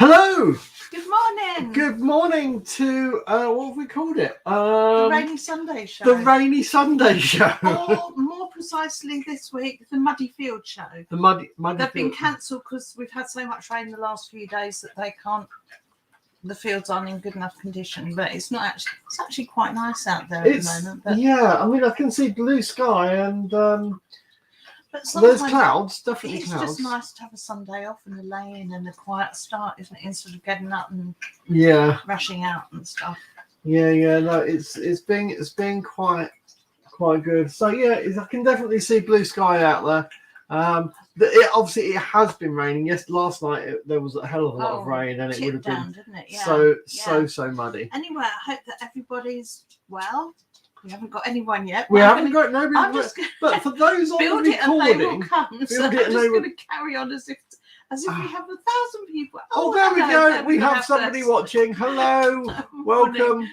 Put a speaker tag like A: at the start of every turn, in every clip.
A: Hello.
B: Good morning.
A: Good morning to what have we called it?
B: The Rainy Sunday Show.
A: The Rainy Sunday Show.
B: Or more precisely this week, the Muddy Field Show.
A: The muddy.
B: They've been cancelled because we've had so much rain the last few days that they can't. The fields aren't in good enough condition, but it's not actually. It's actually quite nice out there at the moment. But
A: yeah, I mean, I can see blue sky and
B: but
A: there's clouds. Definitely
B: it's
A: clouds.
B: just nice to have a Sunday off and a lay-in and a quiet start, isn't it? Instead of getting up and rushing out and stuff.
A: Yeah. No, it's been quite good. So yeah, I can definitely see blue sky out there. Obviously it has been raining. Yes, last night there was a hell of a lot of rain, and it would have been
B: didn't it? Yeah.
A: so muddy.
B: Anyway, I hope that everybody's well. We haven't got anyone yet.
A: We haven't got nobody.
B: But
A: for those on
B: build
A: the
B: it and they will
A: recording,
B: come. So I'm just going to carry on as if we have 1,000 people.
A: Oh, there we go. We have somebody watching. Hello, welcome.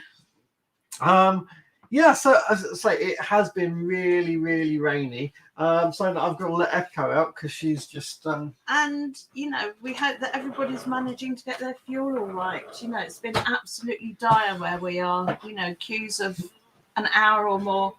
A: Yeah, so as I say, it has been really, really rainy. So I've got to let Echo out because she's just.
B: And we hope that everybody's managing to get their fuel all right. It's been absolutely dire where we are. Queues of an hour or more.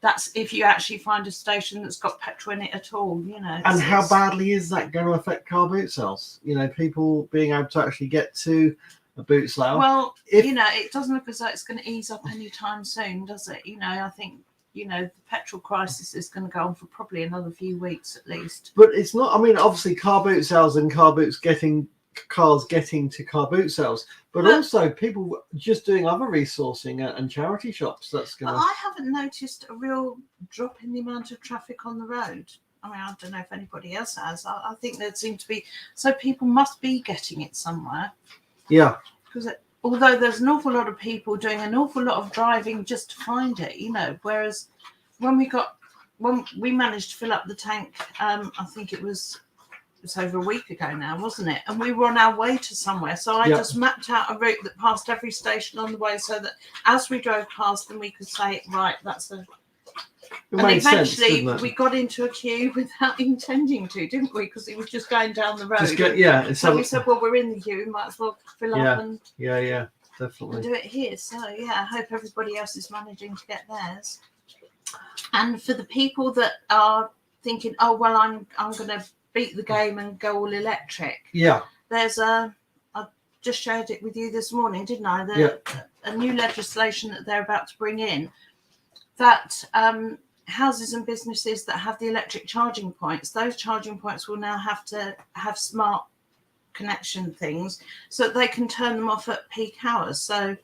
B: That's if you actually find a station that's got petrol in it at all.
A: And how badly is that going to affect car boot sales? People being able to actually get to a boot sale.
B: Well, it doesn't look as though it's going to ease up anytime soon, does it? I think the petrol crisis is going to go on for probably another few weeks at least.
A: But it's not. I mean, obviously, car boot sales and cars getting to car boot sales, but also people just doing other resourcing and charity shops. That's going.
B: I haven't noticed a real drop in the amount of traffic on the road. I mean, I don't know if anybody else has. I think there seems to be. So people must be getting it somewhere.
A: Yeah.
B: Because although there's an awful lot of people doing an awful lot of driving just to find it, whereas when we managed to fill up the tank, I think it's over a week ago now, wasn't it? And we were on our way to somewhere. So I just mapped out a route that passed every station on the way so that as we drove past them, we could say, right, that's a... And eventually we got into a queue without intending to, didn't we? Because it was just going down the road. So we said, well, we're in the queue, might as well fill up and
A: definitely
B: and do it here. So I hope everybody else is managing to get theirs. And for the people that are thinking, oh well, I'm going to beat the game and go all electric.
A: Yeah.
B: There's I just shared it with you this morning, didn't I? A new legislation that they're about to bring in. That houses and businesses that have the electric charging points, those charging points will now have to have smart connection things so that they can turn them off at peak hours. So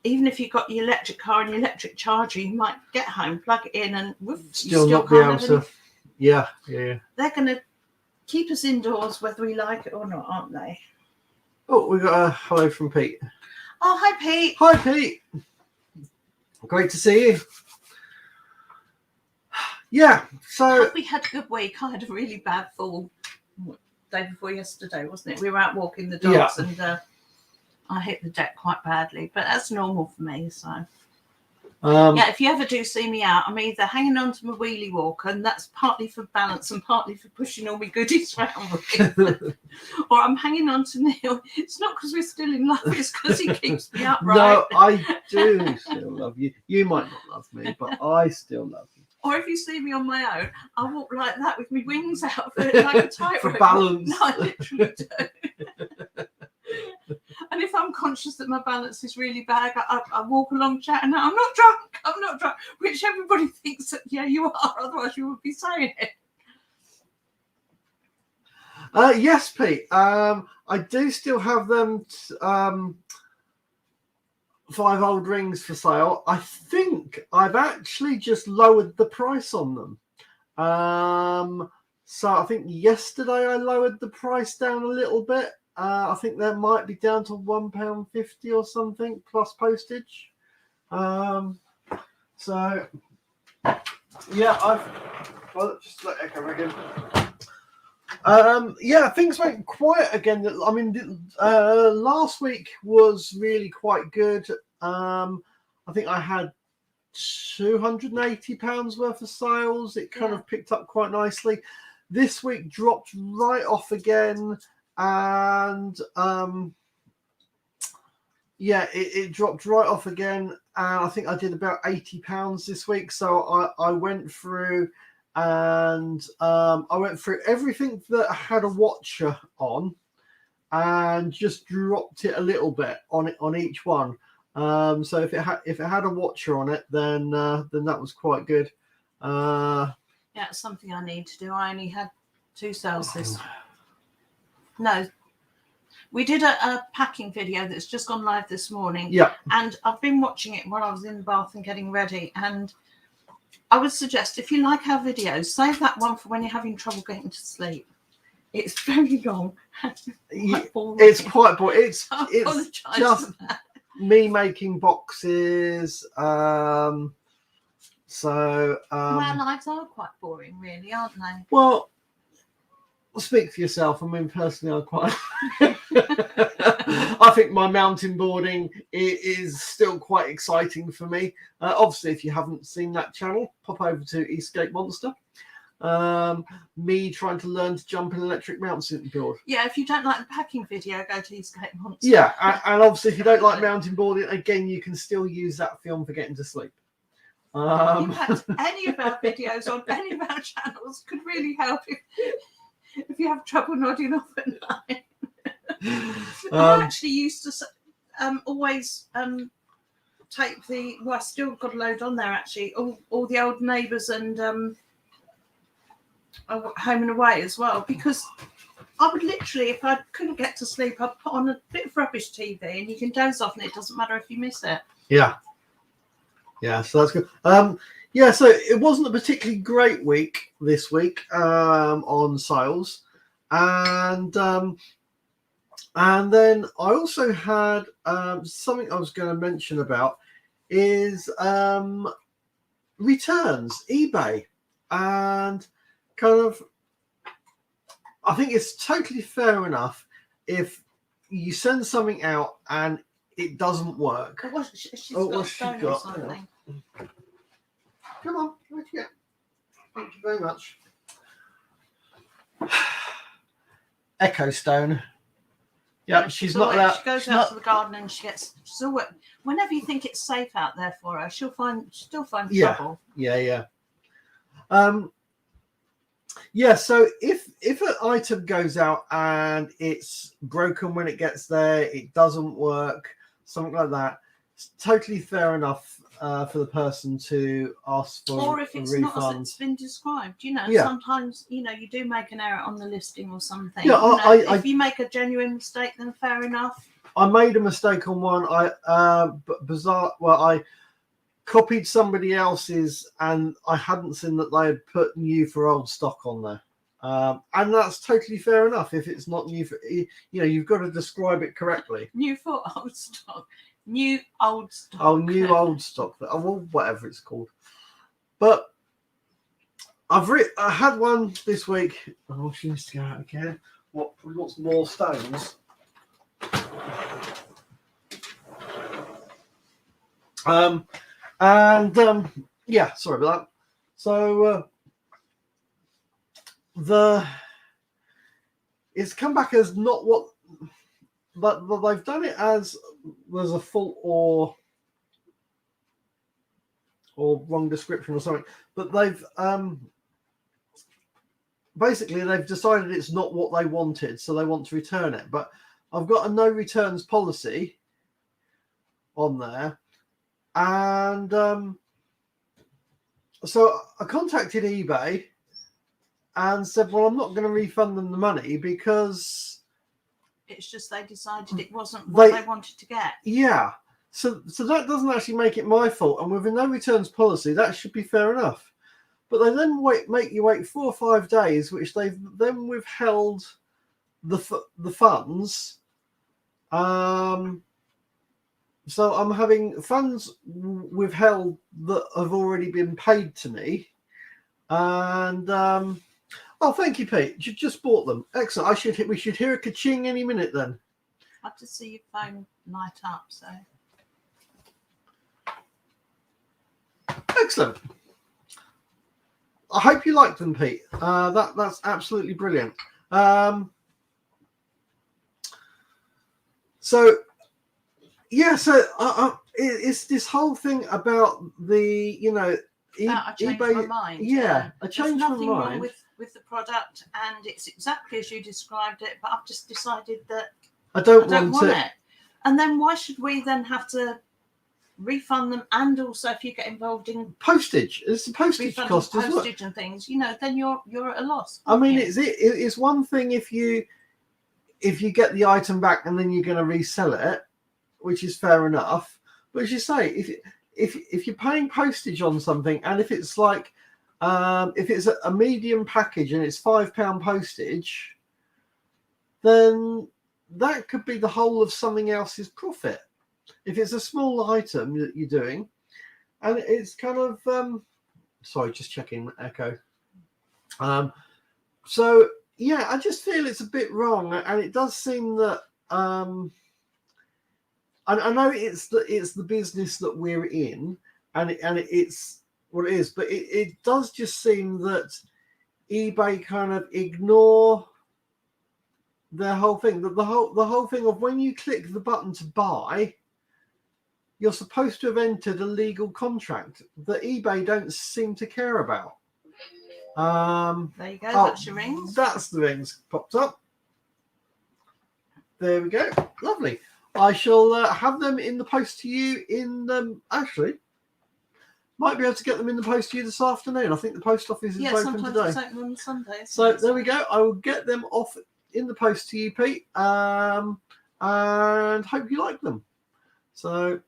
B: even if you've got your electric car and your electric charger, you might get home, plug it in, and
A: still not be able to. Yeah.
B: They're going to keep us indoors whether we like it or not, aren't they?
A: Oh, we got a hello from Pete.
B: Oh, hi, Pete.
A: Hi, Pete. Great to see you. Yeah, so
B: we had a good week. I had a really bad fall day before yesterday, wasn't it? We were out walking the dogs and I hit the deck quite badly, but that's normal for me. So if you ever do see me out, I'm either hanging on to my wheelie walker, and that's partly for balance and partly for pushing all my goodies around with, or I'm hanging on to Neil. It's not because we're still in love, it's because he keeps me upright.
A: No, I do still love you. You might not love me, but I still love you.
B: Or if you see me on my own, I walk like that with my wings out like a tightrope.
A: For balance.
B: No, I literally do. And if I'm conscious that my balance is really bad, I walk along chatting. I'm not drunk, which everybody thinks that, you are, otherwise you would be saying it.
A: Yes, Pete. I do still have them 5 old rings for sale. I think I've actually just lowered the price on them. So I think yesterday I lowered the price down a little bit. I think that might be down to £1.50 or something plus postage. So yeah, just let Echo again. Things went quiet again. I mean, last week was really quite good. I think I had £280 worth of sales. It kind of picked up quite nicely. This week dropped right off again. and yeah, it dropped right off again, and I think I did about £80 this week. So I went through and I went through everything that had a watcher on, and just dropped it a little bit on each one. So if it had a watcher on it, then that was quite good.
B: Yeah, it's something I need to do. I only had 2 sales this. No, we did a packing video that's just gone live this morning.
A: Yeah.
B: And I've been watching it while I was in the bath and getting ready. And I would suggest, if you like our videos, save that one for when you're having trouble getting to sleep. It's very long.
A: It's quite boring. It's just me making boxes. Our
B: lives are quite boring, really, aren't they?
A: Well, speak for yourself. I mean, personally, I quite. I think my mountain boarding is still quite exciting for me. Obviously, if you haven't seen that channel, pop over to Escape Monster. Me trying to learn to jump an electric mountain board.
B: Yeah, if you don't like the packing video, go to Escape Monster.
A: Yeah, and obviously, if you don't like mountain boarding, again, you can still use that film for getting to sleep.
B: In fact, any of our videos on any of our channels could really help if you have trouble nodding off at night. I actually used to always tape the. Well, I still got a load on there actually. All the old neighbours and Home and Away as well, because I would literally, if I couldn't get to sleep, I'd put on a bit of rubbish TV, and you can doze off, and it doesn't matter if you miss it.
A: Yeah. Yeah, so that's good. Yeah, so it wasn't a particularly great week this week on sales, and then I also had something I was going to mention about is returns, eBay, and kind of. I think it's totally fair enough if you send something out and it doesn't work.
B: What's she got? Something.
A: Come on, where'd you get? Thank you very much. Echo Stone. Yeah, she's not allowed.
B: She goes out to the garden and she gets. Whenever you think it's safe out there for her, she'll still find trouble.
A: Yeah. Yeah, so if an item goes out and it's broken when it gets there, it doesn't work, something like that, it's totally fair enough for the person to ask for
B: or if it's
A: a
B: not
A: refund.
B: as it's been described, sometimes you do make an error on the listing or something.
A: Yeah,
B: if you make a genuine mistake, then fair enough.
A: I made a mistake on one. I copied somebody else's, and I hadn't seen that they had put new for old stock on there. And that's totally fair enough if it's not new for, you've got to describe it correctly.
B: New for old stock. New old stock.
A: Oh, new old stock. Well, whatever it's called. But I had one this week. Oh, she needs to go out again. What's more stones? Yeah, sorry about that. So it's come back as not what, but they've done it as there's a fault or wrong description or something. But they've basically they've decided it's not what they wanted, so they want to return it. But I've got a no returns policy on there. And so I contacted eBay and said, well, I'm not going to refund them the money because
B: it's just they decided it wasn't what they wanted to get.
A: Yeah. So that doesn't actually make it my fault. And with a no returns policy, that should be fair enough. But they then make you wait 4 or 5 days, which they've then withheld the funds. So I'm having funds withheld that have already been paid to me. And thank you, Pete. You just bought them. Excellent. We should hear a ka-ching any minute then.
B: I have to see your phone light up. So
A: excellent. I hope you like them, Pete. That's absolutely brilliant. So yeah, so it's this whole thing about the
B: I changed
A: eBay.
B: my mind.
A: Yeah, I
B: There's
A: changed my
B: nothing wrong
A: mind.
B: with the product, and it's exactly as you described it. But I've just decided that
A: I
B: I
A: don't
B: don't
A: want
B: want it. And then why should we then have to refund them? And also, if you get involved in
A: postage. It's the postage
B: refunding
A: cost as well.
B: postage and things, then you're at a loss.
A: I mean,
B: aren't you?
A: it's one thing if you get the item back and then you're going to resell it, which is fair enough. But as you say, if you're paying postage on something, and if it's like if it's a medium package and it's £5 postage, then that could be the whole of something else's profit. If it's a small item that you're doing, and it's kind of sorry, just checking echo. So yeah, I just feel it's a bit wrong, and it does seem that I know it's the business that we're in, and it's what it is, but it does just seem that eBay kind of ignore their whole thing. The whole thing of when you click the button to buy, you're supposed to have entered a legal contract that eBay don't seem to care about.
B: There you go. That's your rings.
A: That's the rings popped up. There we go. Lovely. I shall have them in the post to you actually, might be able to get them in the post to you this afternoon. I think the post office is open today.
B: Sometimes it's open on Sunday.
A: So there we go. I will get them off in the post to you, Pete, and hope you like them. So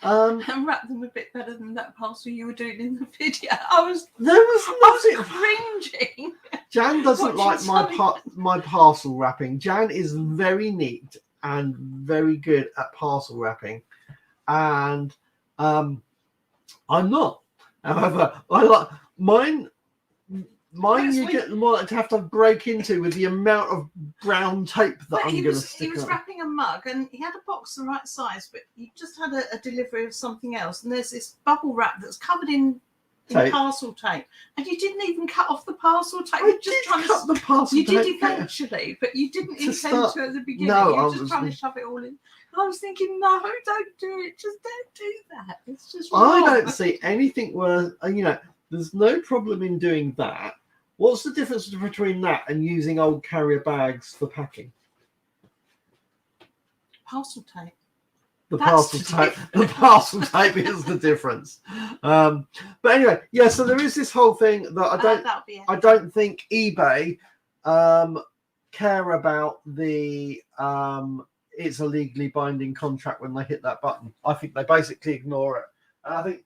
B: and wrap them a bit better than that parcel you were doing in the video. I was cringing.
A: Jan doesn't like my parcel wrapping. Jan is very neat and very good at parcel wrapping, and I'm not. However, I like mine. You get more to have to break into with the amount of brown tape that I'm going to stick on.
B: He was wrapping a mug, and he had a box the right size, but he just had a delivery of something else, and there's this bubble wrap that's covered in parcel tape, and you didn't even cut off the parcel tape.
A: I did cut the parcel tape.
B: You did eventually, but you didn't intend to at the beginning.
A: No,
B: you were just trying to shove it all in. I was thinking, no, don't do it. Just don't do that. It's just wrong.
A: I don't see anything worse. There's no problem in doing that. What's the difference between that and using old carrier bags for packing?
B: Parcel tape.
A: The parcel tape is the difference. But anyway, yeah. So there is this whole thing that I don't think eBay care about the it's a legally binding contract when they hit that button. I think they basically ignore it. And I think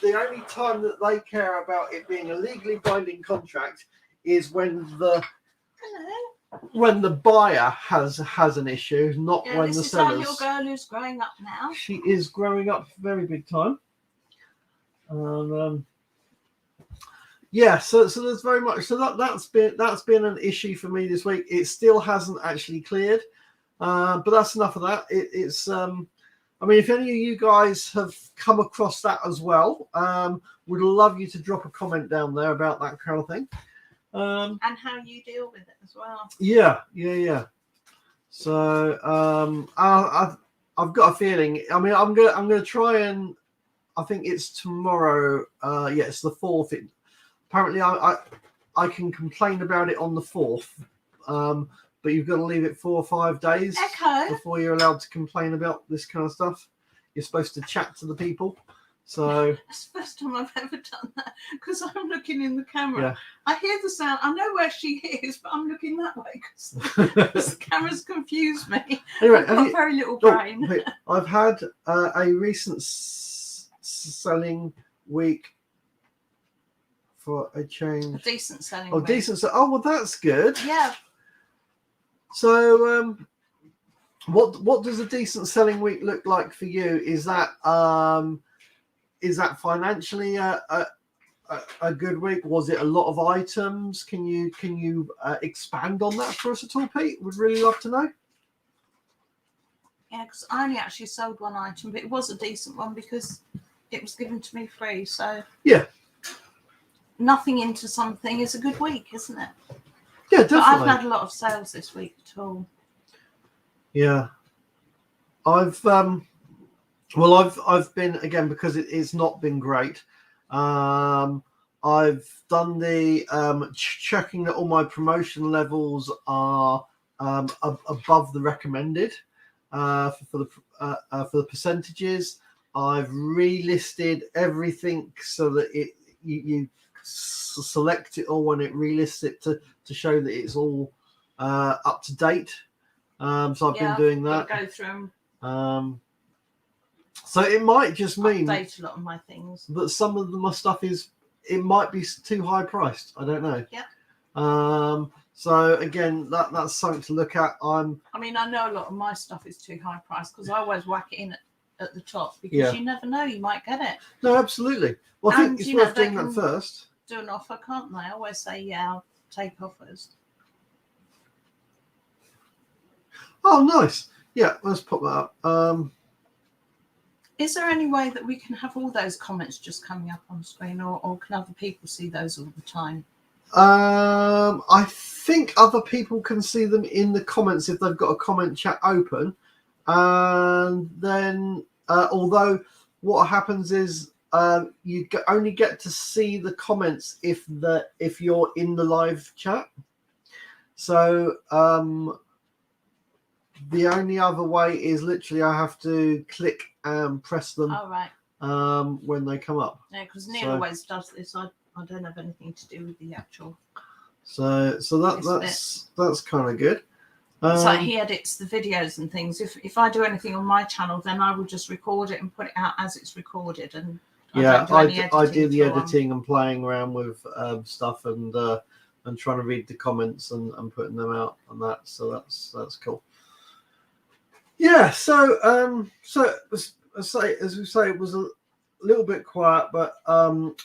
A: the only time that they care about it being a legally binding contract is when the buyer has an issue, not when the sellers.
B: This is our little girl who's growing up now.
A: She is growing up very big time. Yeah, so there's very much that's been an issue for me this week. It still hasn't actually cleared, but that's enough of that. It's I mean, if any of you guys have come across that as well, would love you to drop a comment down there about that kind of thing.
B: And how you deal with it as well.
A: Yeah. So I've got a feeling. I mean, I'm gonna try and I think it's tomorrow. It's the 4th. Apparently, I can complain about it on the 4th. But you've got to leave it 4 or 5 days before you're allowed to complain about this kind of stuff. You're supposed to chat to the people. So
B: that's the first time I've ever done that because I'm looking in the camera.
A: Yeah.
B: I hear the sound. I know where she is, but I'm looking that way because the camera's confused me.
A: Anyway,
B: I've got very little brain.
A: I've had a recent selling week for a change.
B: A decent selling
A: week. Decent. Oh, well, that's good.
B: Yeah.
A: So, what does a decent selling week look like for you? Is that financially a good week? Was it a lot of items? Can you expand on that for us at all, Pete? Would really love to know.
B: Yeah, because I only actually sold one item, but it was a decent one because it was given to me free. So
A: yeah,
B: nothing into something is a good week, isn't it?
A: Yeah, definitely.
B: But I've had a lot of sales this week at all.
A: Yeah. I've been, again, because it's not been great. I've done the checking that all my promotion levels are above the recommended for the percentages. I've relisted everything so that you select it all when it relists it to show that it's all up to date. So I've been doing that.
B: Go through
A: So it might just mean
B: update a lot of my things.
A: that some of my stuff it might be too high priced. I don't know.
B: Yeah.
A: So again, that's something to look at.
B: I mean, I know a lot of my stuff is too high priced because I always whack it in at the top because you never know, you might get it.
A: No, absolutely. Well, I think it's worth doing that first.
B: Do an offer, can't they? I always say, yeah, I'll take offers.
A: Oh, nice. Yeah, let's pop that up.
B: Is there any way that we can have all those comments just coming up on screen, or can other people see those all the time?
A: I think other people can see them in the comments if they've got a comment chat open. And then, although what happens is you only get to see the comments if you're in the live chat. So the only other way is literally I have to click and press them.
B: Oh, right.
A: When they come up.
B: Yeah, because Neil always does this. I don't have anything to do with the actual.
A: So that's kind of good.
B: It's like he edits the videos and things. If I do anything on my channel, then I will just record it and put it out as it's recorded. And I
A: do the editing and playing around with stuff and trying to read the comments and putting them out and that. So that's cool. Yeah. So as we say, it was a little bit quiet, but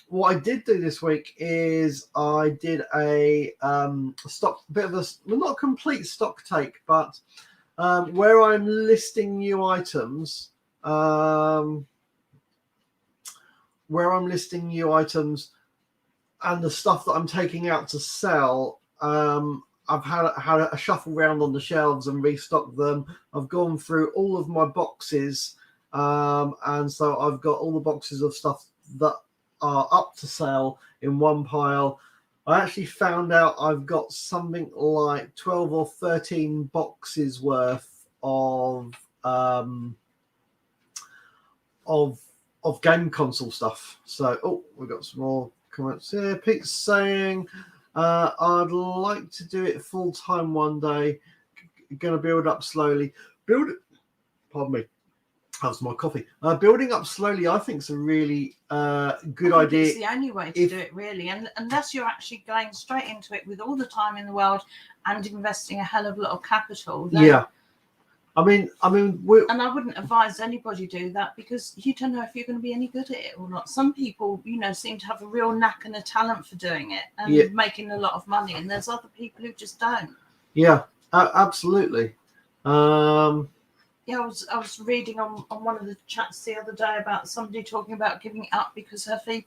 A: what I did do this week is I did a not a complete stock take, but where I'm listing new items, and the stuff that I'm taking out to sell. I've had a shuffle round on the shelves and restocked them. I've gone through all of my boxes. And so I've got all the boxes of stuff that are up to sale in one pile. I actually found out I've got something like 12 or 13 boxes worth of game console stuff. So, we've got some more comments here. Pete's saying, I'd like to do it full time one day. Going to build up slowly. Pardon me. How's my coffee? Building up slowly, I think, is a really good idea.
B: It's the only way to do it, really, and unless you're actually going straight into it with all the time in the world and investing a hell of a lot of capital. Then,
A: I mean,
B: and I wouldn't advise anybody do that because you don't know if you're going to be any good at it or not. Some people, seem to have a real knack and a talent for doing it and making a lot of money, and there's other people who just don't. Yeah,
A: absolutely.
B: Yeah, I was reading on one of the chats the other day about somebody talking about giving it up because her feedback,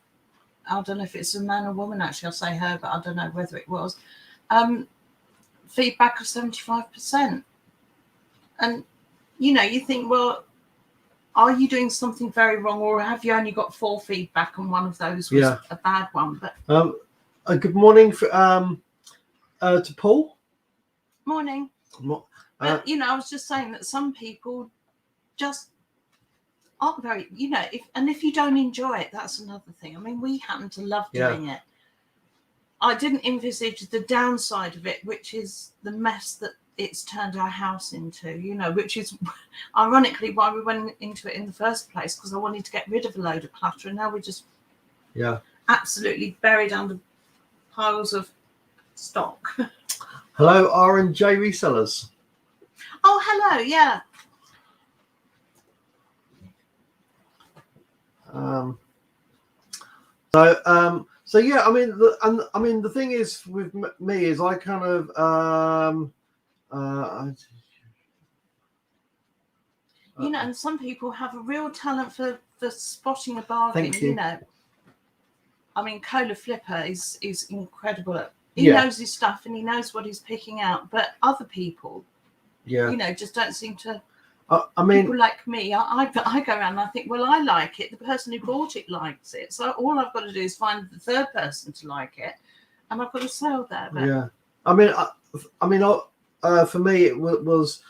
B: I don't know if it's a man or woman, actually, I'll say her, but I don't know whether it was, feedback of 75%. And, you think, well, are you doing something very wrong, or have you only got 4 feedback and one of those was a bad one? But
A: good morning to Paul.
B: Morning. But, I was just saying that some people just aren't very, if you don't enjoy it, that's another thing. I mean, we happen to love doing it. I didn't envisage the downside of it, which is the mess that it's turned our house into, which is ironically why we went into it in the first place, because I wanted to get rid of a load of clutter, and now we're just absolutely buried under piles of stock.
A: Hello, R&J Resellers.
B: Oh, hello, yeah.
A: So yeah, I mean, the thing is with me is I kind of
B: and some people have a real talent for spotting a bargain.
A: Thank you.
B: I mean, Cola Flipper is incredible. He knows his stuff and he knows what he's picking out, but other people
A: Yeah.
B: You know, just don't seem to.
A: I mean,
B: people like me, I go around and I think, well, I like it. The person who bought it likes it. So all I've got to do is find the third person to like it, and I've got to sell there. But
A: yeah. I mean, for me, it was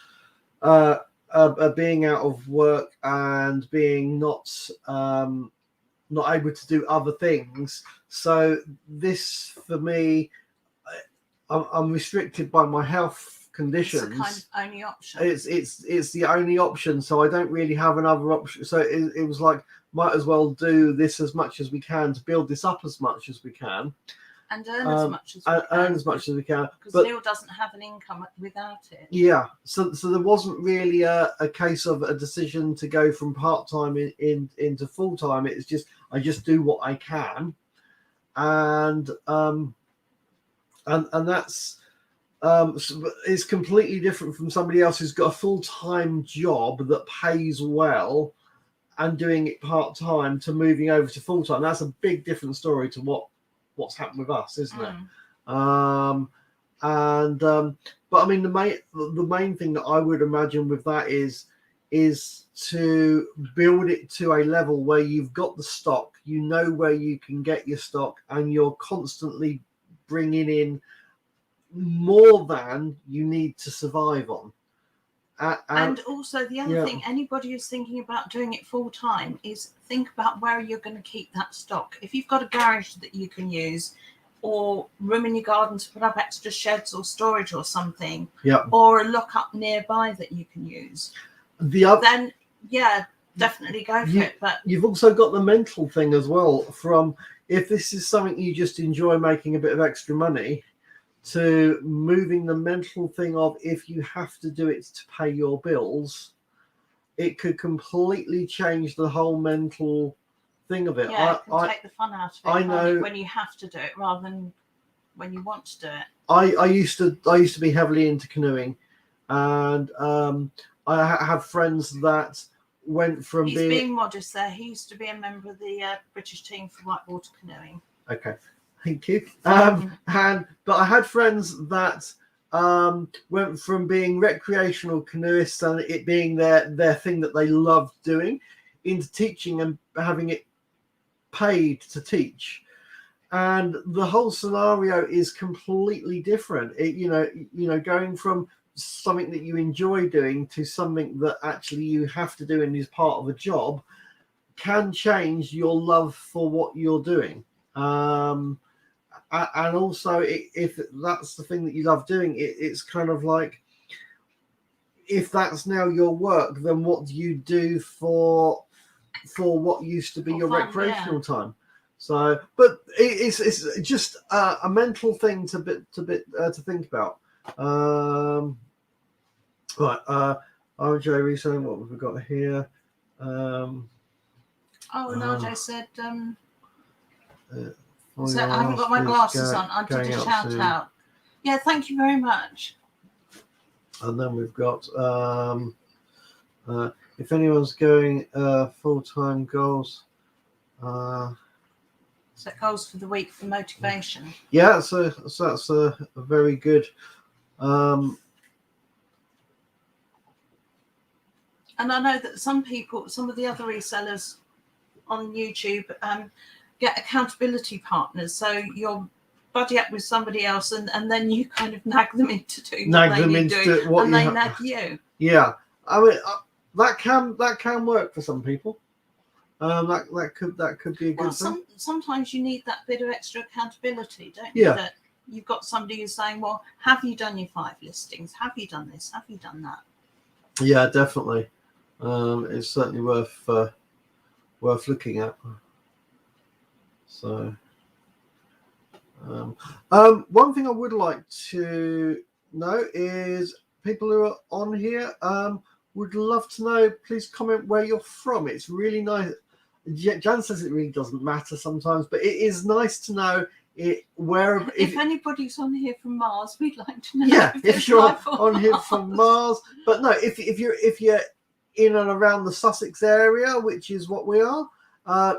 A: being out of work and being not able to do other things. So this, for me, I'm restricted by my health conditions.
B: it's the kind of only option.
A: It's the only option. So I don't really have another option. So it was like, might as well do this as much as we can to build this up as much as we can.
B: And earn as much as we can.
A: Earn as much as we can.
B: Because Neil doesn't have an income without it.
A: Yeah. So there wasn't really a case of a decision to go from part-time into full-time. It's just, I just do what I can. And that's it's completely different from somebody else who's got a full-time job that pays well and doing it part-time to moving over to full-time. That's a big different story to what's happened with us, isn't it? But I mean, the main thing that I would imagine with that is to build it to a level where you've got the stock, you know where you can get your stock, and you're constantly bringing in more than you need to survive on.
B: And also the other thing, anybody who's thinking about doing it full time is think about where you're going to keep that stock. If you've got a garage that you can use, or room in your garden to put up extra sheds or storage or something, or a lock up nearby that you can use, then definitely go for it. But
A: you've also got the mental thing as well, from if this is something you just enjoy making a bit of extra money, to moving the mental thing of, if you have to do it to pay your bills, it could completely change the whole mental thing of it.
B: Yeah, it can take the fun out of it.
A: I know
B: when you have to do it rather than when you want to do it.
A: I used to be heavily into canoeing, and I have friends that went from
B: being modest there. He used to be a member of the British team for whitewater canoeing.
A: Okay. Thank you. But I had friends that went from being recreational canoeists and it being their thing that they loved doing, into teaching and having it paid to teach. And the whole scenario is completely different. Going from something that you enjoy doing to something that actually you have to do and is part of a job can change your love for what you're doing. And also, if that's the thing that you love doing, it's kind of like, if that's now your work, then what do you do for what used to be your recreational time? So, but it's just a mental thing to think about. Right, RJ reselling. What have we got here?
B: And RJ said. So I haven't got my glasses on. I did a shout out. Yeah, thank you very much.
A: And then we've got if anyone's going full-time goals.
B: Set goals for the week for motivation.
A: Yeah, so that's a very good.
B: And I know that some of the other resellers on YouTube get accountability partners, so you'll buddy up with somebody else and then you kind of nag them into doing what they need doing, and they nag you.
A: Yeah, I mean that can work for some people. That could be a good thing.
B: Sometimes you need that bit of extra accountability, don't you?
A: Yeah.
B: That you've got somebody who's saying, well, have you done your 5 listings? Have you done this? Have you done that?
A: Yeah, definitely. It's certainly worth looking at. So, one thing I would like to know is, people who are on here would love to know, please comment where you're from. It's really nice. Jan says it really doesn't matter sometimes, but it is nice to know where.
B: If anybody's on here from Mars, we'd like to know.
A: Yeah, if you're on here from Mars, but no, if you're in and around the Sussex area, which is what we are.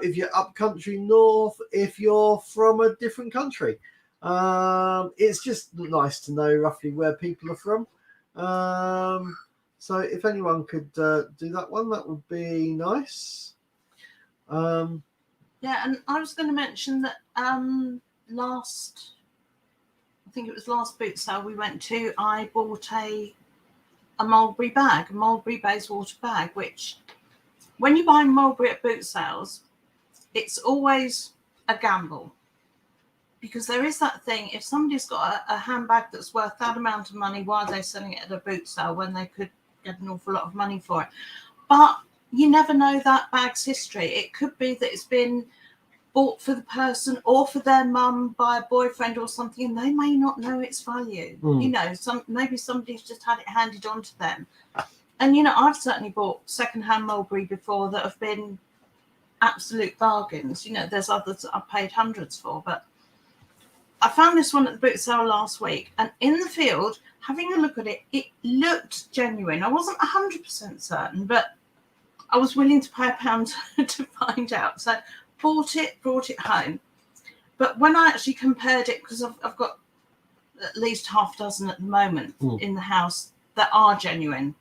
A: If you're up country north, if you're from a different country, it's just nice to know roughly where people are from. So if anyone could do that one, that would be nice.
B: Yeah, and I was going to mention that I think it was last boot sale we went to, I bought a mulberry bag, a mulberry Bayswater bag, which when you buy mulberry at boot sales, it's always a gamble. Because there is that thing, if somebody's got a handbag that's worth that amount of money, why are they selling it at a boot sale when they could get an awful lot of money for it? But you never know that bag's history. It could be that it's been bought for the person or for their mum by a boyfriend or something, and they may not know its value. You know, maybe somebody's just had it handed on to them. And, you know, I've certainly bought second-hand mulberry before that have been absolute bargains. You know, there's others that I've paid hundreds for, but I found this one at the boot sale last week, and in the field, having a look at it, it looked genuine. I wasn't 100% certain, but I was willing to pay £1 to find out. So bought it home. But when I actually compared it, because I've got at least half a dozen at the moment in the house that are genuine.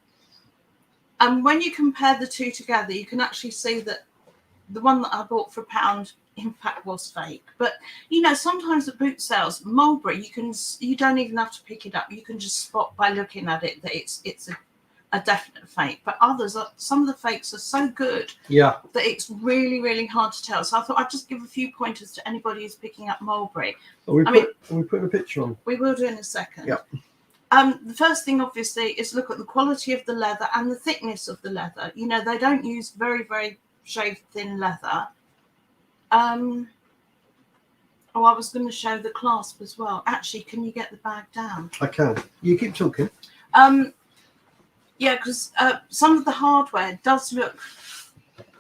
B: And when you compare the two together, you can actually see that the one that I bought for £1, in fact, was fake. But you know, sometimes at boot sales, mulberry, you don't even have to pick it up. You can just spot by looking at it that it's a definite fake. But others, some of the fakes are so good, that it's really, really hard to tell. So I thought I'd just give a few pointers to anybody who's picking up mulberry.
A: Are we putting a picture on?
B: We will do in a second.
A: Yeah.
B: The first thing, obviously, is look at the quality of the leather and the thickness of the leather. You know, they don't use very, very shaved thin leather. I was going to show the clasp as well. Actually, can you get the bag down?
A: I can. You keep talking.
B: Yeah, because some of the hardware does look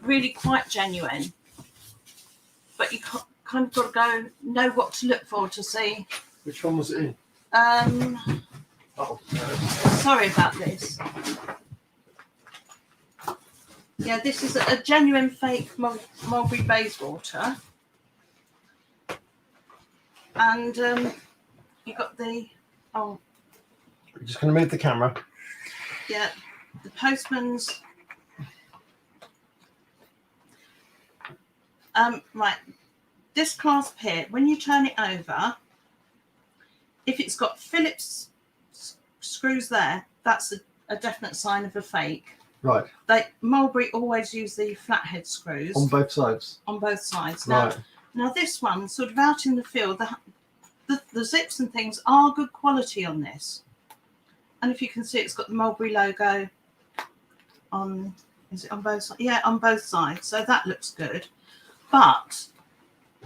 B: really quite genuine, but you kind of got to go know what to look for to see.
A: Which one was it in?
B: Sorry about this. Yeah, this is a genuine fake Mulberry Bayswater. And you got the... Oh.
A: We're just going to move the camera.
B: Yeah, the postman's... Right. This clasp here, when you turn it over, if it's got Phillips screws there, that's a definite sign of a fake. Right. Mulberry always use the flathead screws.
A: On both sides?
B: On both sides.
A: Right.
B: Now this one, sort of out in the field, the zips and things are good quality on this. And if you can see, it's got the Mulberry logo on, is it on both sides? Yeah, on both sides. So that looks good. But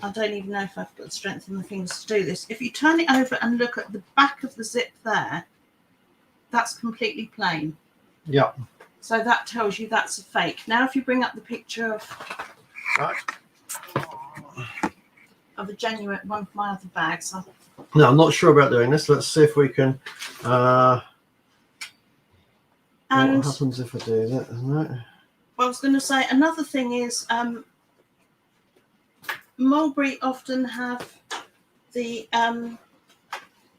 B: I don't even know if I've got the strength in the fingers to do this. If you turn it over and look at the back of the zip there, that's completely plain.
A: Yeah.
B: So that tells you that's a fake. Now, if you bring up the picture of a genuine one of my other bags.
A: No, I'm not sure about doing this. Let's see if we can. What happens if I do that? Well,
B: I was going to say another thing is Mulberry often have the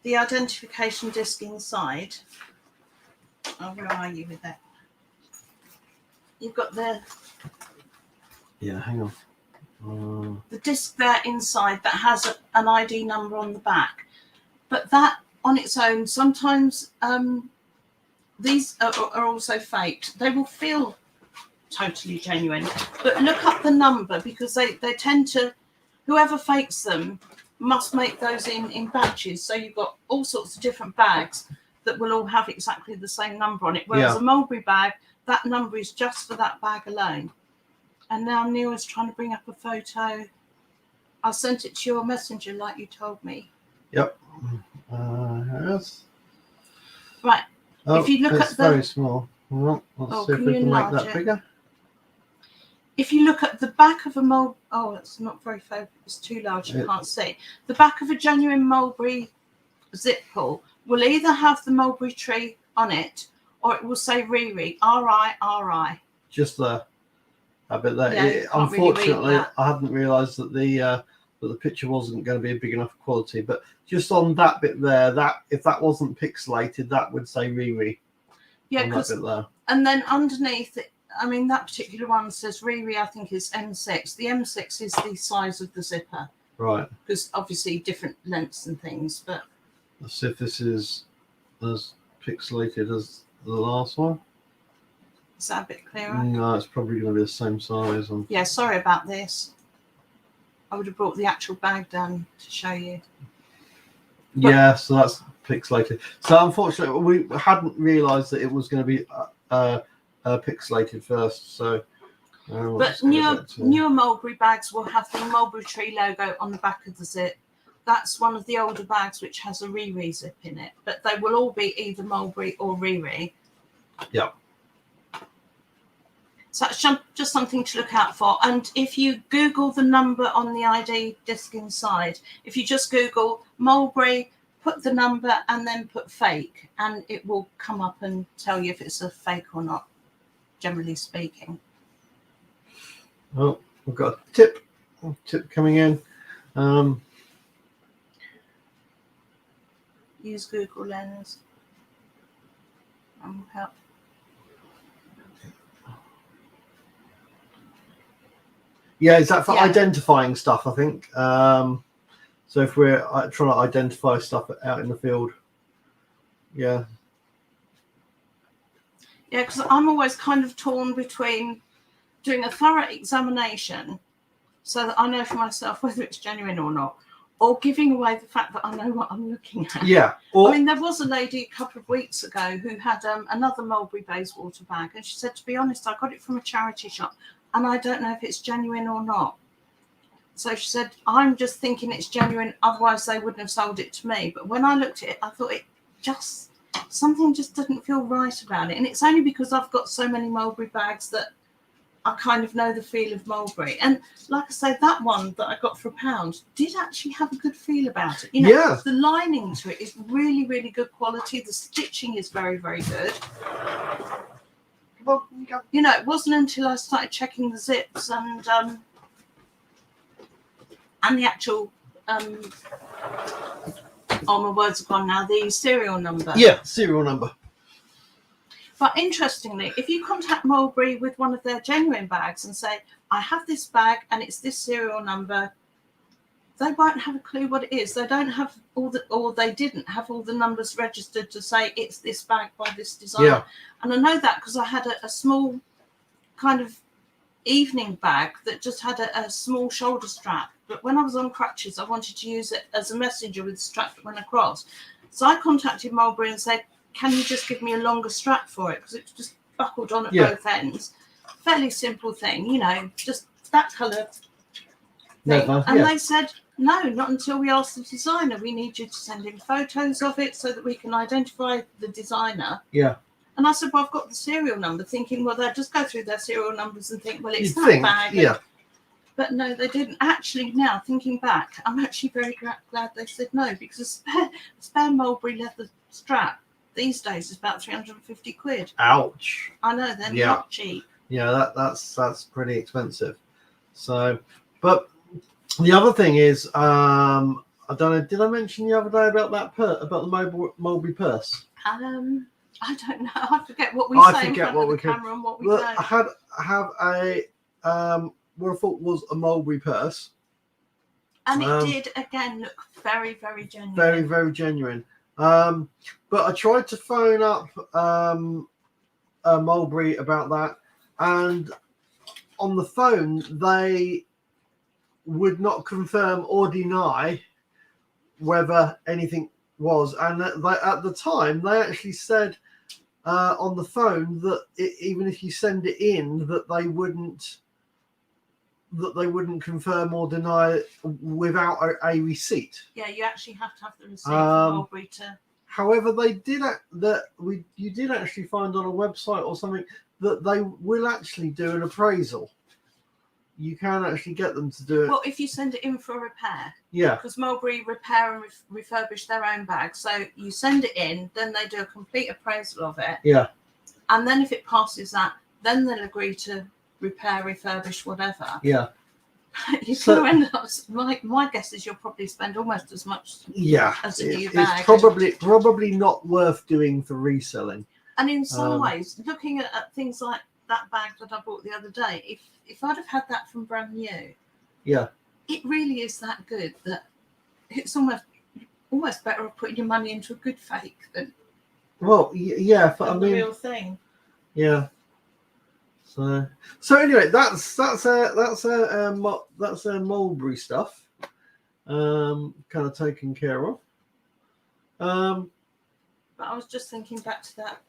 B: identification disc inside. Oh, where are you with that? You've got the...
A: Yeah, hang on.
B: The disc there inside that has an ID number on the back. But that on its own, sometimes these are also faked. They will feel totally genuine. But look up the number, because they tend to... Whoever fakes them must make those in batches. So you've got all sorts of different bags that will all have exactly the same number on it. Whereas a Mulberry bag, that number is just for that bag alone. And now Neil is trying to bring up a photo. I sent it to your messenger like you told me.
A: Yep. Yes.
B: Right.
A: Oh,
B: if you look
A: it's
B: at the...
A: very small. Well, let's see if we can make that bigger.
B: If you look at the back of a mulberry... Oh, it's not very focused. It's too large. I can't see. The back of a genuine mulberry zip pull will either have the mulberry tree on it, or it will say Riri, R-I-R-I.
A: Just there. A bit there.
B: Yeah,
A: Unfortunately, really I hadn't realised that the but the picture wasn't going to be a big enough quality. But just on that bit there, that if that wasn't pixelated, that would say Riri.
B: Yeah,
A: on that bit there.
B: And then underneath it, I mean, that particular one says Riri, I think is M6. The M6 is the size of the zipper.
A: Right.
B: Because obviously different lengths and things, but...
A: Let's see if this is as pixelated as the last one.
B: Is that a bit clearer?
A: No, it's probably going to be the same size.
B: Yeah, sorry about this. I would have brought the actual bag down to show you.
A: Yeah, so that's pixelated. So unfortunately, we hadn't realised that it was going to be pixelated first. So,
B: but newer Mulberry bags will have the Mulberry Tree logo on the back of the zip. That's one of the older bags which has a Riri zip in it. But they will all be either Mulberry or Riri.
A: Yeah.
B: So that's just something to look out for. And if you Google the number on the ID disc inside, if you just Google Mulberry, put the number and then put fake, and it will come up and tell you if it's a fake or not, generally speaking.
A: Oh, we've got a tip coming in.
B: Use Google Lens. Help.
A: Yeah, is that for identifying stuff, I think? So if we're trying to identify stuff out in the field. Yeah.
B: Yeah, because I'm always kind of torn between doing a thorough examination so that I know for myself whether it's genuine or not, or giving away the fact that I know what I'm looking at.
A: Yeah.
B: I mean, there was a lady a couple of weeks ago who had another Mulberry Bayswater bag, and she said, to be honest, I got it from a charity shop, and I don't know if it's genuine or not. So she said, I'm just thinking it's genuine, otherwise they wouldn't have sold it to me. But when I looked at it, I thought something just didn't feel right about it. And it's only because I've got so many Mulberry bags that I kind of know the feel of Mulberry. And like I say, that one that I got for £1 did actually have a good feel about it. You know,
A: yeah.
B: The lining to it is really, really good quality. The stitching is very, very good. Well, you know, it wasn't until I started checking the zips and the actual oh, my words are gone now, the serial number.
A: Yeah, serial number.
B: But interestingly, if you contact Mulberry with one of their genuine bags and say, I have this bag and it's this serial number, they won't have a clue what it is. They don't have or they didn't have all the numbers registered to say it's this bag by this designer.
A: Yeah.
B: And I know that because I had a small kind of evening bag that just had a small shoulder strap. But when I was on crutches, I wanted to use it as a messenger with the strap that went across. So I contacted Mulberry and said, can you just give me a longer strap for it? Because it's just buckled on at both ends. Fairly simple thing, you know, just that colour.
A: Never.
B: And they said, no, not until we ask the designer. We need you to send in photos of it so that we can identify the designer.
A: Yeah.
B: And I said, well, I've got the serial number, thinking, well, they'll just go through their serial numbers and think, well, it's that bag.
A: Yeah.
B: But no, they didn't. Actually, now thinking back, I'm actually very glad they said no, because a spare Mulberry leather strap these days is about 350 quid.
A: Ouch.
B: I know, they're not cheap.
A: Yeah, that's pretty expensive. So, but the other thing is, I don't know, did I mention the other day about that about the Mulberry Purse?
B: I don't know. I forget what we say in front of the camera and what we don't.
A: I have a what I thought was a Mulberry Purse.
B: And it did, again, look very, very genuine.
A: Very, very genuine. But I tried to phone up Mulberry about that, and on the phone they would not confirm or deny whether anything was. And at the time, they actually said on the phone that even if you send it in, that they wouldn't confirm or deny it without a receipt.
B: Yeah, you actually have to have the receipt from Mulberry to.
A: However, you did actually find on a website or something that they will actually do an appraisal. You can actually get them to do it.
B: Well, if you send it in for repair.
A: Yeah.
B: Because Mulberry repair and refurbish their own bags. So you send it in, then they do a complete appraisal of it.
A: Yeah.
B: And then if it passes that, then they'll agree to repair, refurbish, whatever.
A: Yeah.
B: You
A: So-
B: can end up. My guess is you'll probably spend almost as much.
A: Yeah,
B: As a new
A: it's
B: bag.
A: probably not worth doing for reselling.
B: And in some ways, looking at things like that bag that I bought the other day, if I'd have had that from brand new,
A: Yeah,
B: it really is that good that it's almost better off putting your money into a good fake than,
A: well, yeah,
B: than the real thing.
A: Yeah. So anyway, that's Mulberry stuff, kind of taken care of.
B: But I was just thinking back to that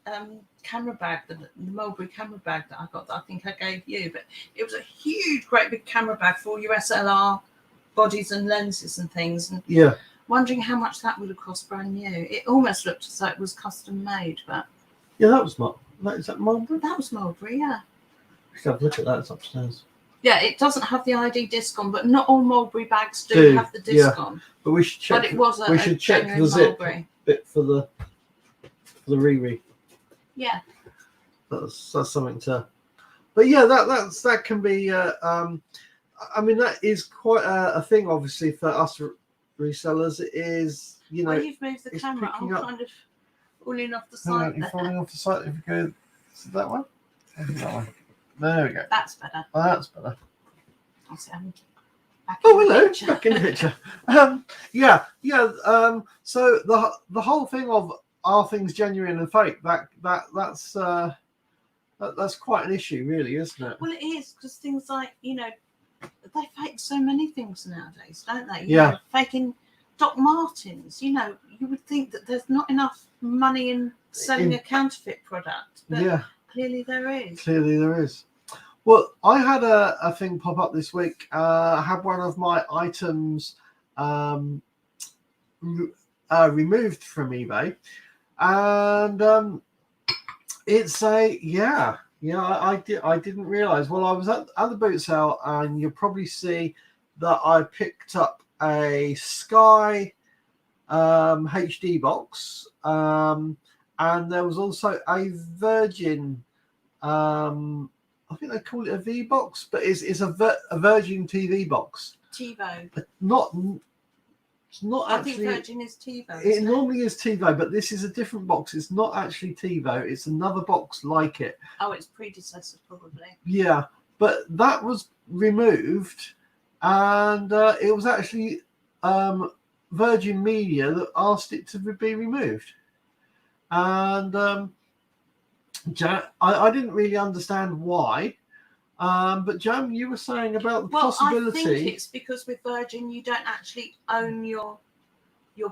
B: camera bag, the Mulberry camera bag that I got that I think I gave you. But it was a huge, great big camera bag for your SLR bodies and lenses and things. And
A: Yeah.
B: wondering how much that would have cost brand new. It almost looked as though it was custom made, but
A: Yeah, that was is that Mulberry?
B: that was Mulberry, yeah.
A: Let's have a look at that. It's upstairs.
B: Yeah, it doesn't have the ID disc on, but not all Mulberry bags do have the disc on.
A: But we should check.
B: But it was
A: we should check the zip
B: Mulberry.
A: bit for the Riri.
B: Yeah.
A: That's something to. But yeah, that can be. I mean, that is quite a thing, obviously, for us resellers. It is, you know.
B: Well, you've moved the camera. I'm kind of falling off the side.
A: You're falling off the side. If you go, is it that one? That one. There we go.
B: That's better.
A: That's better.
B: I'll see, I'm back
A: Oh,
B: in the
A: hello,
B: picture.
A: back in the picture. So the whole thing of are things genuine and fake? That's quite an issue, really, isn't it?
B: Well, it is, because things like, you know, they fake so many things nowadays, don't they? You
A: Yeah.
B: know, faking Doc Martens. You know, you would think that there's not enough money in selling a counterfeit product, but
A: Yeah,
B: clearly there is.
A: clearly there is. Well, I had a thing pop up this week. I had one of my items removed from eBay, and it's I didn't realize. Well, I was at the boot sale, and you'll probably see that I picked up a Sky HD box, and there was also a Virgin. I think they call it a V box, but it's a Virgin TV box.
B: TiVo.
A: It's not
B: I
A: actually.
B: think Virgin is TiVo.
A: It
B: isn't
A: normally is TiVo, but this is a different box. It's not actually TiVo. It's another box like it.
B: Oh, it's predecessor probably.
A: Yeah, but that was removed, and it was actually Virgin Media that asked it to be removed. And I didn't really understand why. But Jam, you were saying about the possibility.
B: I think it's because with Virgin you don't actually own your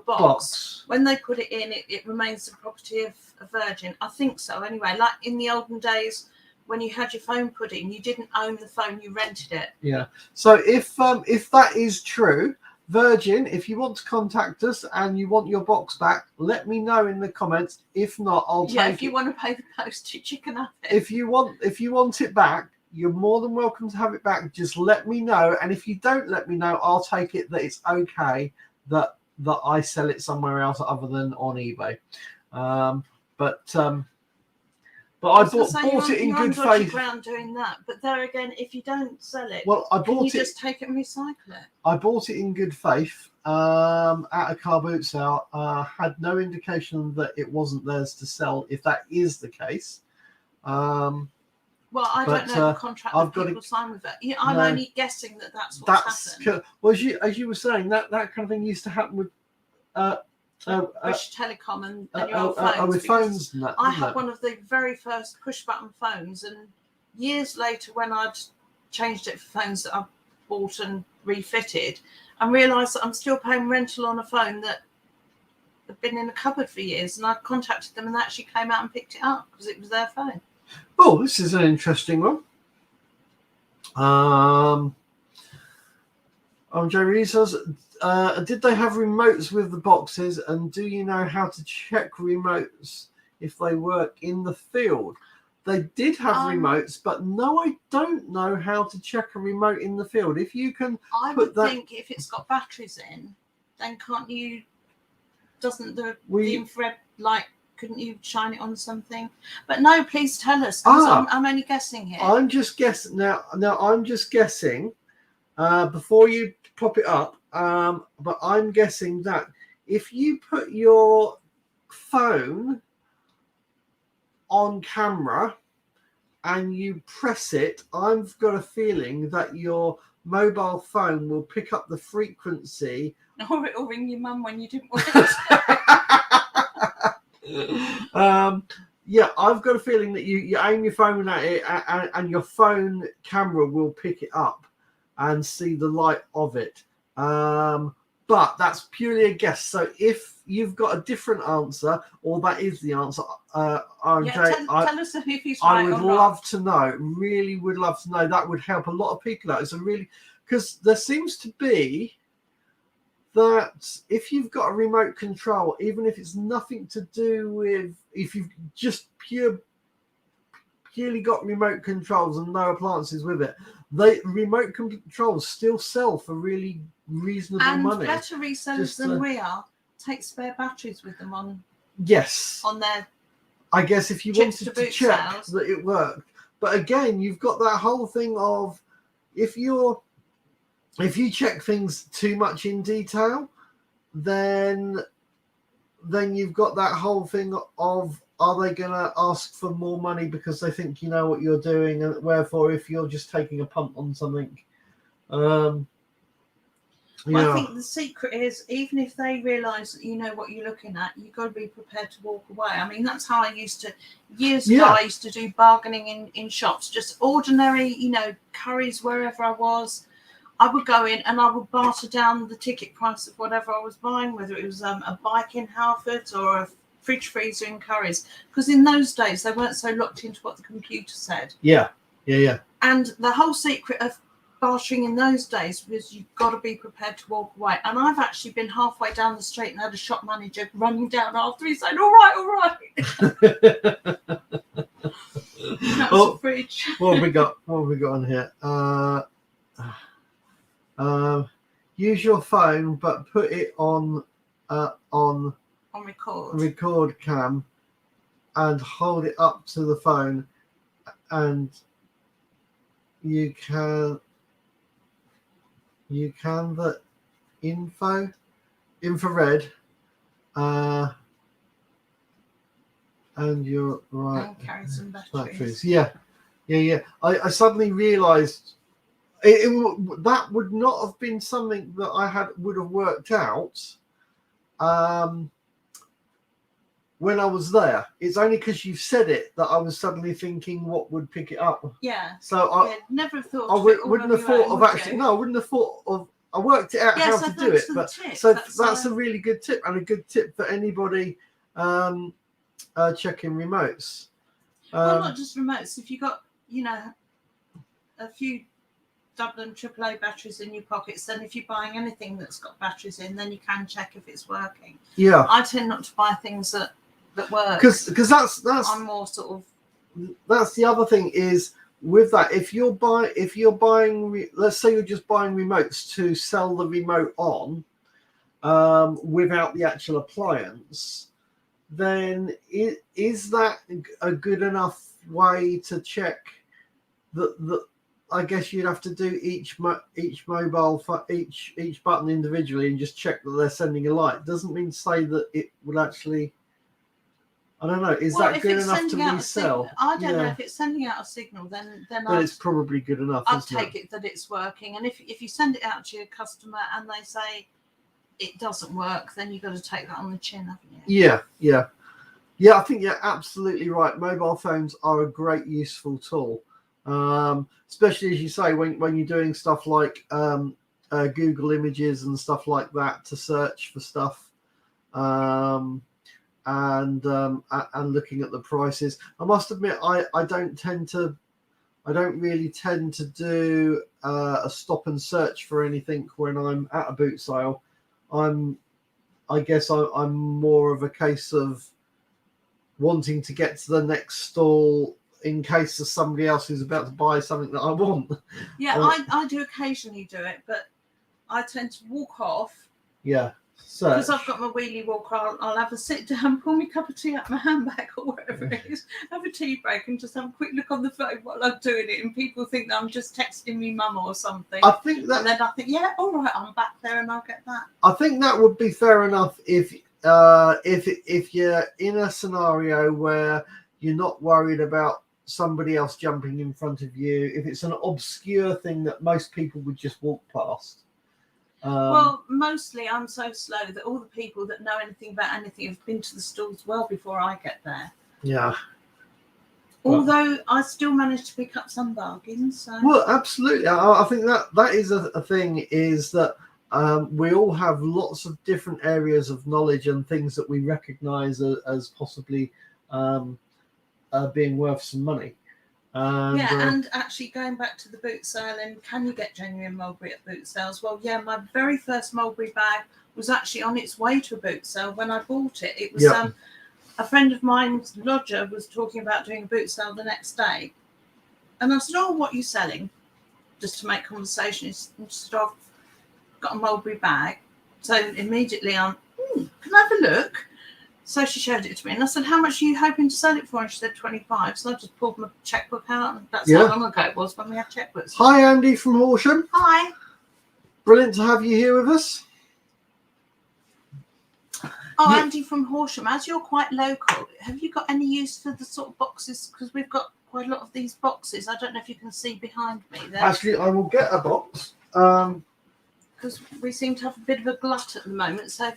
B: box. When they put it in, it remains the property of Virgin. I think so anyway. Like in the olden days when you had your phone put in, you didn't own the phone, you rented it.
A: Yeah. So if that is true, Virgin, if you want to contact us and you want your box back, let me know in the comments. If not, I'll take it.
B: Yeah, if you want to pay the postage, you can have it.
A: If you want it back, you're more than welcome to have it back. Just let me know. And if you don't let me know, I'll take it that it's okay that I sell it somewhere else other than on eBay. But I bought it in good faith.
B: Ground doing that, but there again, if you don't sell it,
A: well,
B: just take it and recycle it.
A: I bought it in good faith at a car boot sale. Had no indication that it wasn't theirs to sell. If that is the case,
B: well, I don't know the contract that people sign with it. Yeah, I'm only guessing that that's what's happened.
A: Well, as you were saying, that kind of thing used to happen with
B: British Telecom and your phones.
A: With phones and that.
B: I had one of the very first push button phones, and years later, when I'd changed it for phones that I bought and refitted, I realised that I'm still paying rental on a phone that had been in a cupboard for years, and I contacted them and they actually came out and picked it up because it was their phone.
A: Oh, this is an interesting one. Jerry says, did they have remotes with the boxes, and do you know how to check remotes if they work in the field? They did have remotes, but no, I don't know how to check a remote in the field. If you can,
B: I would think if it's got batteries in, then can't you? Doesn't the infrared light? Couldn't you shine it on something? But no, please tell us, because I'm only guessing here.
A: I'm just guessing now. I'm just guessing. before you pop it up. But I'm guessing that if you put your phone on camera and you press it, I've got a feeling that your mobile phone will pick up the frequency.
B: Or it'll ring your mum when you didn't want it.
A: Yeah, I've got a feeling that you aim your phone at it and your phone camera will pick it up and see the light of it. But that's purely a guess. So if you've got a different answer, or that is the answer, RJ,
B: tell us if he's right.
A: I would
B: or
A: love
B: not.
A: to know. Really would love to know. That would help a lot of people out. It's a really, because there seems to be that if you've got a remote control, even if it's nothing to do with, if you've just purely got remote controls and no appliances with it, the remote controls still sell for really reasonable money.
B: And better resellers than we are take spare batteries with them on.
A: Yes.
B: On their.
A: I guess if you wanted to check that it worked, but again, you've got that whole thing of if you check things too much in detail, then you've got that whole thing of, are they going to ask for more money because they think you know what you're doing, and wherefore if you're just taking a punt on something.
B: I think the secret is, even if they realise that you know what you're looking at, you've got to be prepared to walk away. I mean, that's how I used to, years ago, I used to do bargaining in shops, just ordinary, curries wherever I was. I would go in and I would barter down the ticket price of whatever I was buying, whether it was a bike in Halford or a fridge freezer in Currys. Because in those days, they weren't so locked into what the computer said.
A: Yeah.
B: And the whole secret of bartering in those days was you've got to be prepared to walk away. And I've actually been halfway down the street and had a shop manager running down after me saying, all right. That was a fridge.
A: What have we got on here? Use your phone, but put it on record cam and hold it up to the phone, and you can the infrared and you're right.
B: And carry some batteries.
A: Yeah. I suddenly realized that would not have been something that would have worked out when I was there. It's only because you've said it that I was suddenly thinking what would pick it up.
B: Yeah.
A: So I
B: never thought.
A: I wouldn't have thought of actually. No, I wouldn't have thought of. I worked it out how to do it, but that's a really good tip, and a good tip for anybody checking remotes.
B: Well, not just remotes. If you got a few Dublin AAA batteries in your pockets, then if you're buying anything that's got batteries in, then you can check if it's working. Yeah. I tend not to buy things that work.
A: Because that's
B: I'm more sort of.
A: That's the other thing is with that. If you're buying, let's say you're just buying remotes to sell the remote on, without the actual appliance, then is that a good enough way to check that? I guess you'd have to do each mobile for each button individually and just check that they're sending a light. Doesn't mean to say that it would actually. I don't know. Is that good enough to resell?
B: I don't know if it's sending out a signal. Then
A: it's probably good enough.
B: I'll take it that it's working. And if you send it out to your customer and they say it doesn't work, then you've got to take that on the chin, haven't
A: you? Yeah. I think you're absolutely right. Mobile phones are a great, useful tool. Especially as you say when you're doing stuff like Google Images and stuff like that to search for stuff, and looking at the prices. I must admit I don't really tend to do a stop and search for anything when I'm at a boot sale. I guess I'm more of a case of wanting to get to the next stall in case there's somebody else who's about to buy something that I want.
B: Yeah, I do occasionally do it, but I tend to walk off.
A: Yeah.
B: Because I've got my wheelie walker, I'll have a sit down, pull my cup of tea out my handbag or wherever whatever it is, have a tea break and just have a quick look on the phone while I'm doing it, and people think that I'm just texting me mum or something.
A: I think that,
B: and then I think, yeah, all right, I'm back there and I'll get that.
A: I think that would be fair enough if you're in a scenario where you're not worried about somebody else jumping in front of you. If it's an obscure thing that most people would just walk past.
B: Well, mostly I'm so slow that all the people that know anything about anything have been to the stalls well before I get there.
A: Yeah.
B: Although I still manage to pick up some bargains. So.
A: Well, absolutely. I think that is a thing, is that we all have lots of different areas of knowledge and things that we recognise as possibly being worth some money.
B: And actually going back to the boot sale, and can you get genuine mulberry at boot sales? Well, yeah, my very first mulberry bag was actually on its way to a boot sale when I bought it. It was a friend of mine's lodger was talking about doing a boot sale the next day, and I said, "Oh, what are you selling?" Just to make conversation. Instead of got a mulberry bag, so immediately I'm, can I have a look? So she showed it to me, and I said, "How much are you hoping to sell it for?" And she said 25. So I just pulled my checkbook out, and that's how long ago it was when we had checkbooks.
A: Hi, Andy from Horsham.
B: Hi.
A: Brilliant to have you here with us.
B: Oh, Andy from Horsham, as you're quite local, have you got any use for the sort of boxes? Because we've got quite a lot of these boxes. I don't know if you can see behind me there.
A: Actually, I will get a box.
B: Because we seem to have a bit of a glut at the moment. So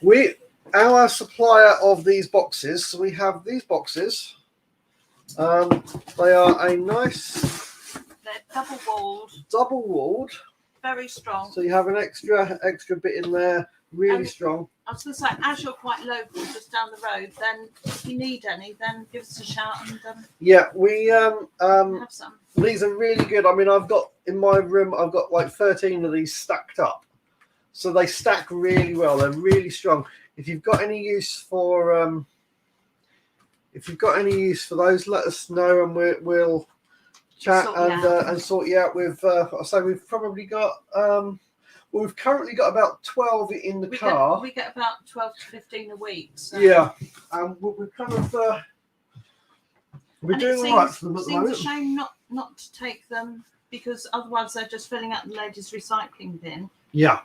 A: our supplier of these boxes, so we have these boxes. They are a nice.
B: They're double-walled.
A: Double-walled.
B: Very strong.
A: So you have an extra bit in there, really strong.
B: I was going to say, as you're quite local, just down the road, then if you need any, then give us a shout and
A: we
B: have some.
A: These are really good. I mean, I've got in my room, I've got like 13 of these stacked up, so they stack really well. They're really strong. If you've got any use for those, let us know, and we'll chat and sort you out with. I say we've probably got. We've currently got about 12 in the car.
B: We get about 12 to 15 a week. So.
A: Yeah, we're kind of we're doing all right for them at the moment.
B: It seems a shame not to take them, because otherwise they're just filling up the ladies' recycling bin.
A: Yeah.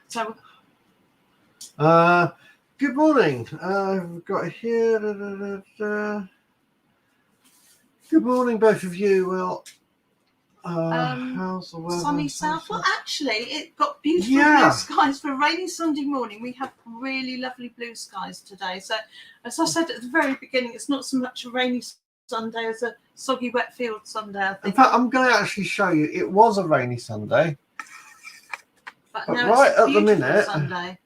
B: So.
A: Good morning. We've got here. Good morning, both of you. Well. How's the weather?
B: Sunny south. Well, actually, it got beautiful blue skies for a rainy Sunday morning. We have really lovely blue skies today. So, as I said at the very beginning, it's not so much a rainy Sunday as a soggy, wet field Sunday, I think.
A: In fact, I'm going to actually show you. It was a rainy Sunday.
B: But now
A: right
B: it's a
A: at the minute,
B: Sunday.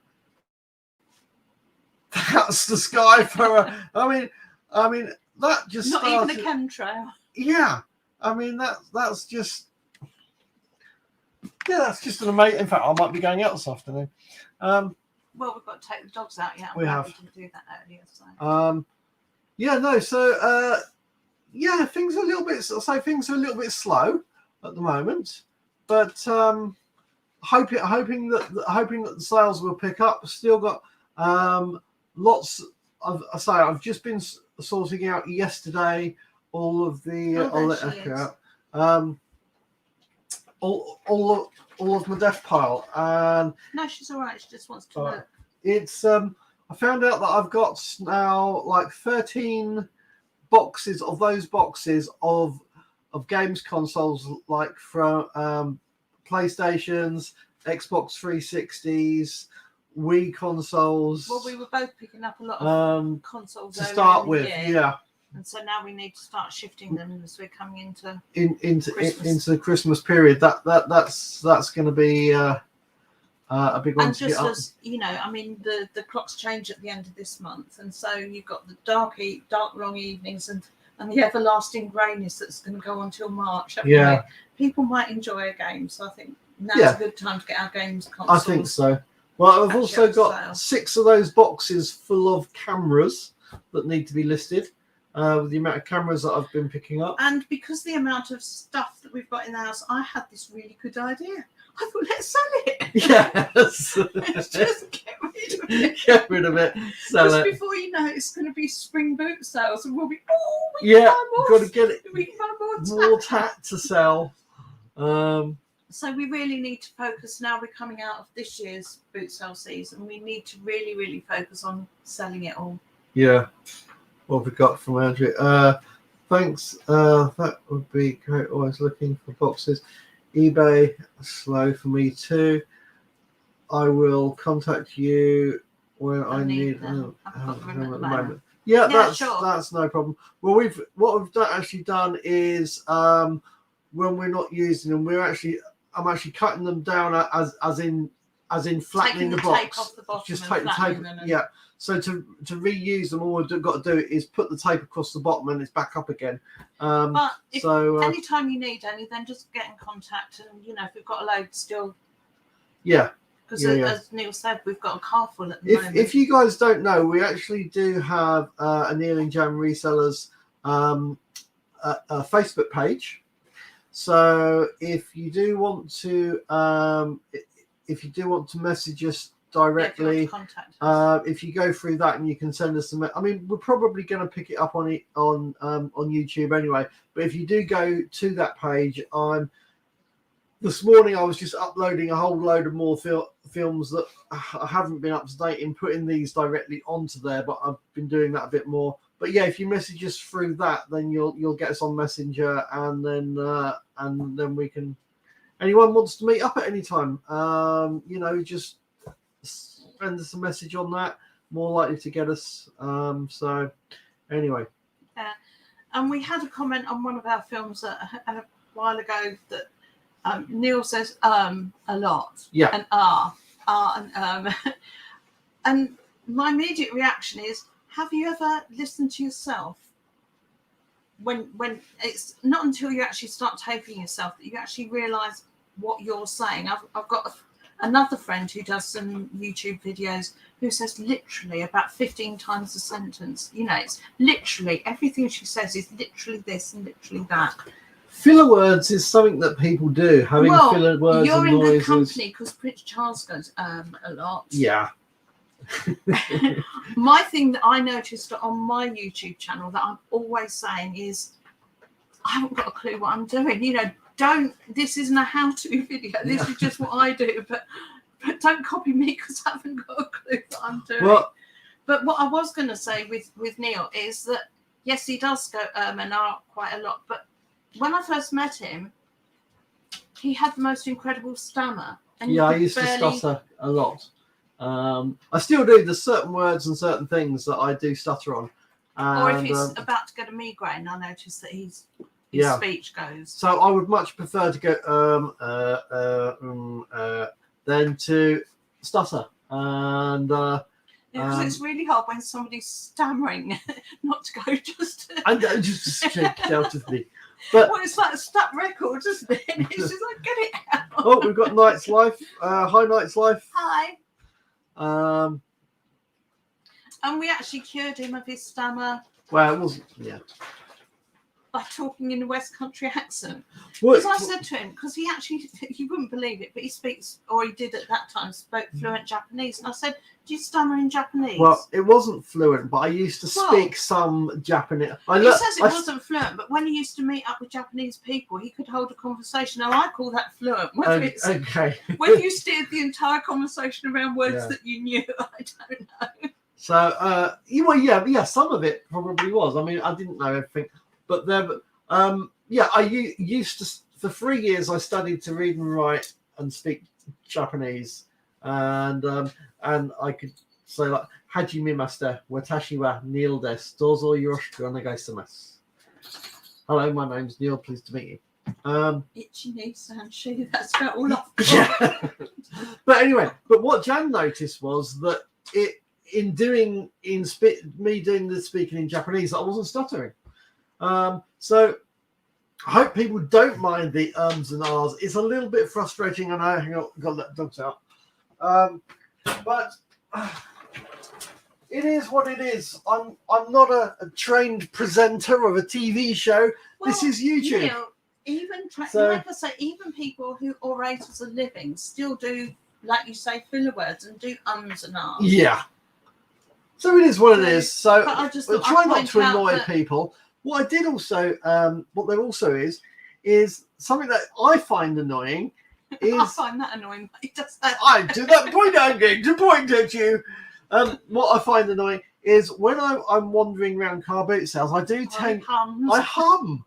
A: That's the sky for a. I mean, that just
B: not
A: started,
B: even a chemtrail.
A: Yeah. I mean, that's just an amazing. In fact, I might be going out this afternoon.
B: Well, we've got to take the dogs out yet.
A: We have
B: to do that earlier. So.
A: Things are a little bit. I'll say things are a little bit slow at the moment, but hoping that the sales will pick up. Still got lots of. I've just been sorting out yesterday. All of the all of my death pile, and
B: no, she's all right. She just wants to look.
A: It's I found out that I've got now like 13 boxes of those boxes of games consoles, like from PlayStations, Xbox 360s, Wii consoles.
B: Well, we were both picking up a lot of consoles
A: to start with,
B: And so now we need to start shifting them as we're coming into
A: the Christmas period. That's going to be a big one.
B: And just as you know, I mean, the clocks change at the end of this month, and so you've got the dark long evenings and the everlasting greyness that's going to go on till March. People might enjoy a game, so I think now's a good time to get our games consoles.
A: I think so. Well, I've also got 6 of those boxes full of cameras that need to be listed. With the amount of cameras that I've been picking up.
B: And because the amount of stuff that we've got in the house, I had this really good idea. I thought, let's sell it.
A: Yes.
B: Let's just get rid of it.
A: Get rid of it. Sell
B: Just
A: it.
B: before you know, it's going to be spring boot sales, and we'll be, we
A: Yeah,
B: can buy more.
A: got to get it.
B: We can buy
A: More tat to sell.
B: So we really need to focus now. We're coming out of this year's boot sale season. We need to really, really focus on selling it all.
A: Yeah. What have we got from Andrew? Thanks. That would be great. Always looking for boxes. eBay slow for me too. I will contact you when I need
B: them. I've got them at the moment.
A: Yeah,
B: Sure.
A: That's no problem. Well, what we've actually done is when we're not using them, I'm actually cutting them down as in flattening the box.
B: Tape off the bottom.
A: Just take the tape. Yeah. So to reuse them, all we've got to do is put the tape across the bottom and it's back up again.
B: But anytime you need any, then just get in contact. And if we've got a load still.
A: Yeah.
B: Because as Neil said, we've got a car full at the moment.
A: If you guys don't know, we actually do have a Neil and Jan Resellers a Facebook page. So if you do want to message us directly, if you go through that and you can send us some. I mean, we're probably going to pick it up on YouTube anyway. But if you do go to that page, this morning I was just uploading a whole load of more films that I haven't been up to date in putting these directly onto there, but I've been doing that a bit more. But yeah, if you message us through that, then you'll get us on Messenger, and then we can. Anyone wants to meet up at any time, just send us a message on that. More likely to get us. So anyway.
B: Yeah, and we had a comment on one of our films a while ago that. Neil says a lot.
A: Yeah.
B: And and and my immediate reaction is, have you ever listened to yourself? When it's not until you actually start taping yourself that you actually realise what you're saying. I've got another friend who does some YouTube videos who says literally about 15 times a sentence. It's literally everything she says is literally this and literally that.
A: Filler words is something that people do. Having filler words
B: you're
A: and
B: in
A: noises.
B: good company because Prince Charles goes a lot.
A: Yeah.
B: My thing that I noticed on my YouTube channel that I'm always saying is, I haven't got a clue what I'm doing. This isn't a how-to video. This is just what I do. But don't copy me because I haven't got a clue what I'm doing. But what I was going to say with Neil is that yes, he does go and quite a lot, but when I first met him, he had the most incredible stammer. And
A: I used to stutter a lot. I still do. There's certain words and certain things that I do stutter on.
B: Or if he's about to get a migraine, I notice that his speech goes.
A: So I would much prefer to go than to stutter. And
B: because it's really hard when somebody's stammering not to go just.
A: And just shake out of me. But
B: it's like a stuck record, isn't it? It's just like, get it out.
A: Oh, we've got Night's Life. Hi, Night's Life.
B: Hi.
A: And
B: we actually cured him of his stammer.
A: Well, it wasn't. Yeah.
B: By talking in a West Country accent. Because I said to him, because he wouldn't believe it, but he speaks, or he did at that time, spoke fluent Japanese. And I said, do you stammer in Japanese?
A: Well, it wasn't fluent, but I used to speak some Japanese.
B: He says it wasn't fluent, but when he used to meet up with Japanese people, he could hold a conversation. Now, I call that fluent. Whether you steered the entire conversation around words that you knew, I don't know.
A: So, some of it probably was. I mean, I didn't know everything. But I used to, for 3 years, I studied to read and write and speak Japanese. And I could say, like, Hajimemashite, watashi wa Neil desu. Dozo yoroshiku onegaishimasu. Hello, my name's Neil. Pleased to meet you.
B: Ichi-ni-san-shi, that's about all I've got.
A: Yeah. But anyway, what Jan noticed was that me doing the speaking in Japanese, I wasn't stuttering. So I hope people don't mind the ums and ahs. It's a little bit frustrating. I know. Hang on, got to let dogs out. But it is what it is. I'm not a trained presenter of a TV show. Well, this is YouTube.
B: Neil, Even
A: So-
B: like I say, even people who orate as a living still do, like you say, filler words and do ums and ahs.
A: Yeah. So it is what it
B: So-
A: is. So
B: but I just
A: but
B: thought
A: try
B: I'd
A: not
B: point
A: to
B: out
A: annoy
B: that-
A: people. What I did also, what there also is something that I find annoying.
B: I
A: Is
B: find that annoying. He does that.
A: I do that point I'm going to point at you. What I find annoying is when I'm wandering around car boot sales, I do tend I hum.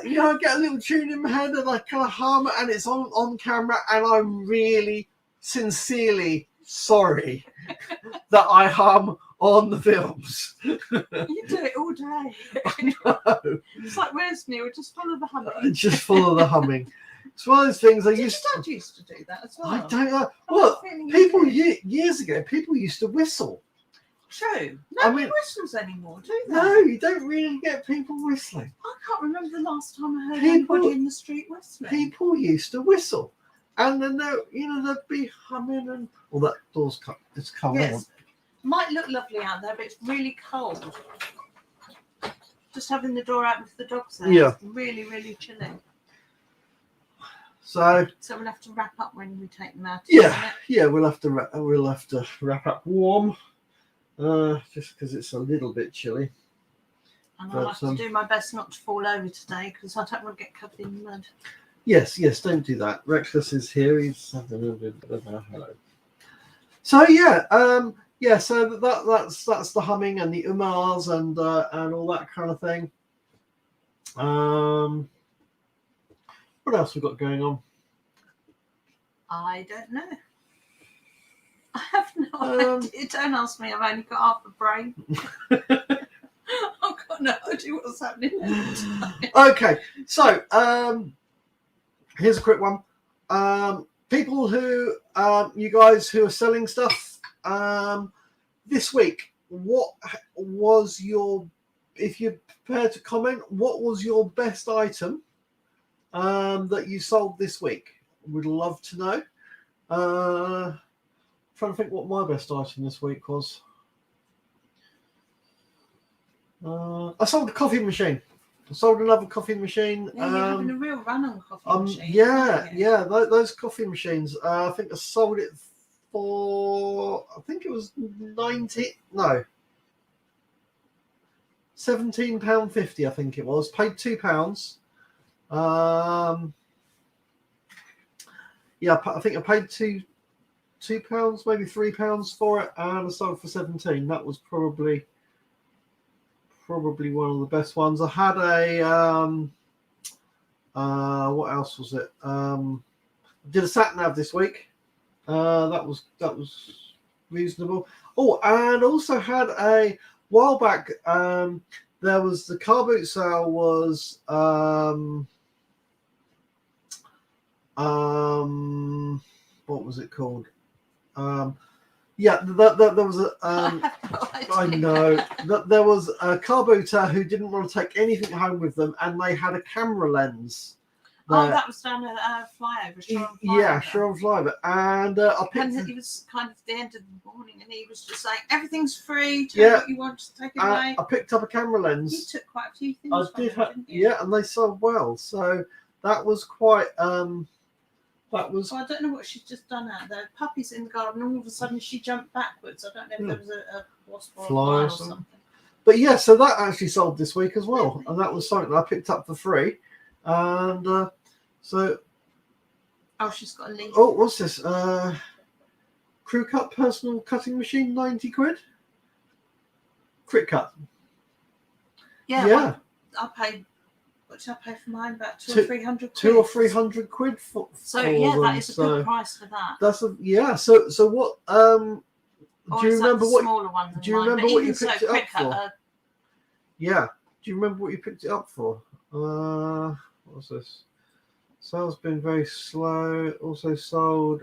A: You know, I get a little tune in my head and I kind of hum, and it's on camera, and I'm really sincerely sorry that I hum on the films.
B: You do it all day.
A: No,
B: It's like, where's Neil? Just follow the humming.
A: just follow the humming. It's one of those things I
B: Did your
A: used
B: dad used to do that as well?
A: I don't know.
B: I have a
A: Well,
B: feeling you
A: people
B: did.
A: years ago, people used to whistle.
B: True.
A: I
B: Nobody
A: mean-
B: whistles anymore, do they?
A: No, you don't really get people whistling.
B: I can't remember the last time I heard
A: People-
B: anybody in the street whistling.
A: People used to whistle, and then they'd be humming and. Well, that door's cut. It's covered.
B: Yes. Might look lovely out there, but it's really cold. Just having the door open for the dogs there.
A: Yeah.
B: It's really, really chilly.
A: So
B: So we'll have to wrap up when we take them out.
A: yeah, we'll have to wrap up warm, just because it's a little bit chilly.
B: And I'll have
A: But,
B: to do my best not to fall over today because I don't want to get covered in mud.
A: Yes, don't do that. Reckless is here. He's having a little bit of a hello. So yeah, so that's the humming and the umars and all that kind of thing. What else we got going on?
B: I don't know. I have no idea. Don't ask me. I've only got half a brain. I've got no idea what's happening.
A: Okay, so here's a quick one. People who you guys who are selling stuff this week, what was your, if you're prepared to comment, what was your best item that you sold this week? Would love to know. Trying to think what my best item this week was. I sold a coffee machine. I sold another coffee machine.
B: Yeah, you're having a real run on coffee machines. aren't you?
A: Yeah, those coffee machines. I think I sold it for, I think it was £17.50. I think it was. Paid £2. Yeah, I think I paid £2, maybe £3 for it, and I sold for 17. That was probably one of the best ones. I had a what else was it? Did a sat nav this week. That was reasonable. Oh, and also had a while back. There was the car boot sale was what was it called? Yeah, there was a. I know that there was a car booter who didn't want to take anything home with them, and they had a camera lens.
B: Oh, that was down at Flyover.
A: Yeah, Shore Flyover, and I picked.
B: And it was kind of the end of the morning, and he was just saying, "Everything's free. Tell
A: Yeah.
B: what you want to take it away."
A: I picked up a camera
B: You
A: lens.
B: took quite a few things.
A: I
B: from
A: did,
B: them, didn't you?
A: yeah, and they sold well. So that was quite. That was.
B: So I don't know what she's just done out there. Puppies in the garden. All of a sudden, she jumped backwards. I don't know if there was a wasp or a
A: Fly
B: fly
A: or
B: or
A: something.
B: something.
A: But yeah, so that actually sold this week as well, and that was something I picked up for free. And so.
B: Oh, she's got a leaf.
A: Oh, what's this? Crew Cut personal cutting machine, 90 quid. Crit Cut.
B: Yeah.
A: Yeah.
B: Well, I paid. What did I pay for mine? About 200 or 300 quid.
A: 200 or 300 quid for.
B: So
A: for
B: yeah,
A: them.
B: that is a
A: So
B: good price for that.
A: that's a yeah. So what?
B: Or
A: Do you
B: is that
A: remember
B: the
A: what?
B: smaller one than
A: do you
B: mine?
A: remember
B: But
A: what you
B: even so,
A: picked it up
B: Cricut,
A: for? Yeah. Do you remember what you picked it up for? What's this? Sales been very slow. Also sold.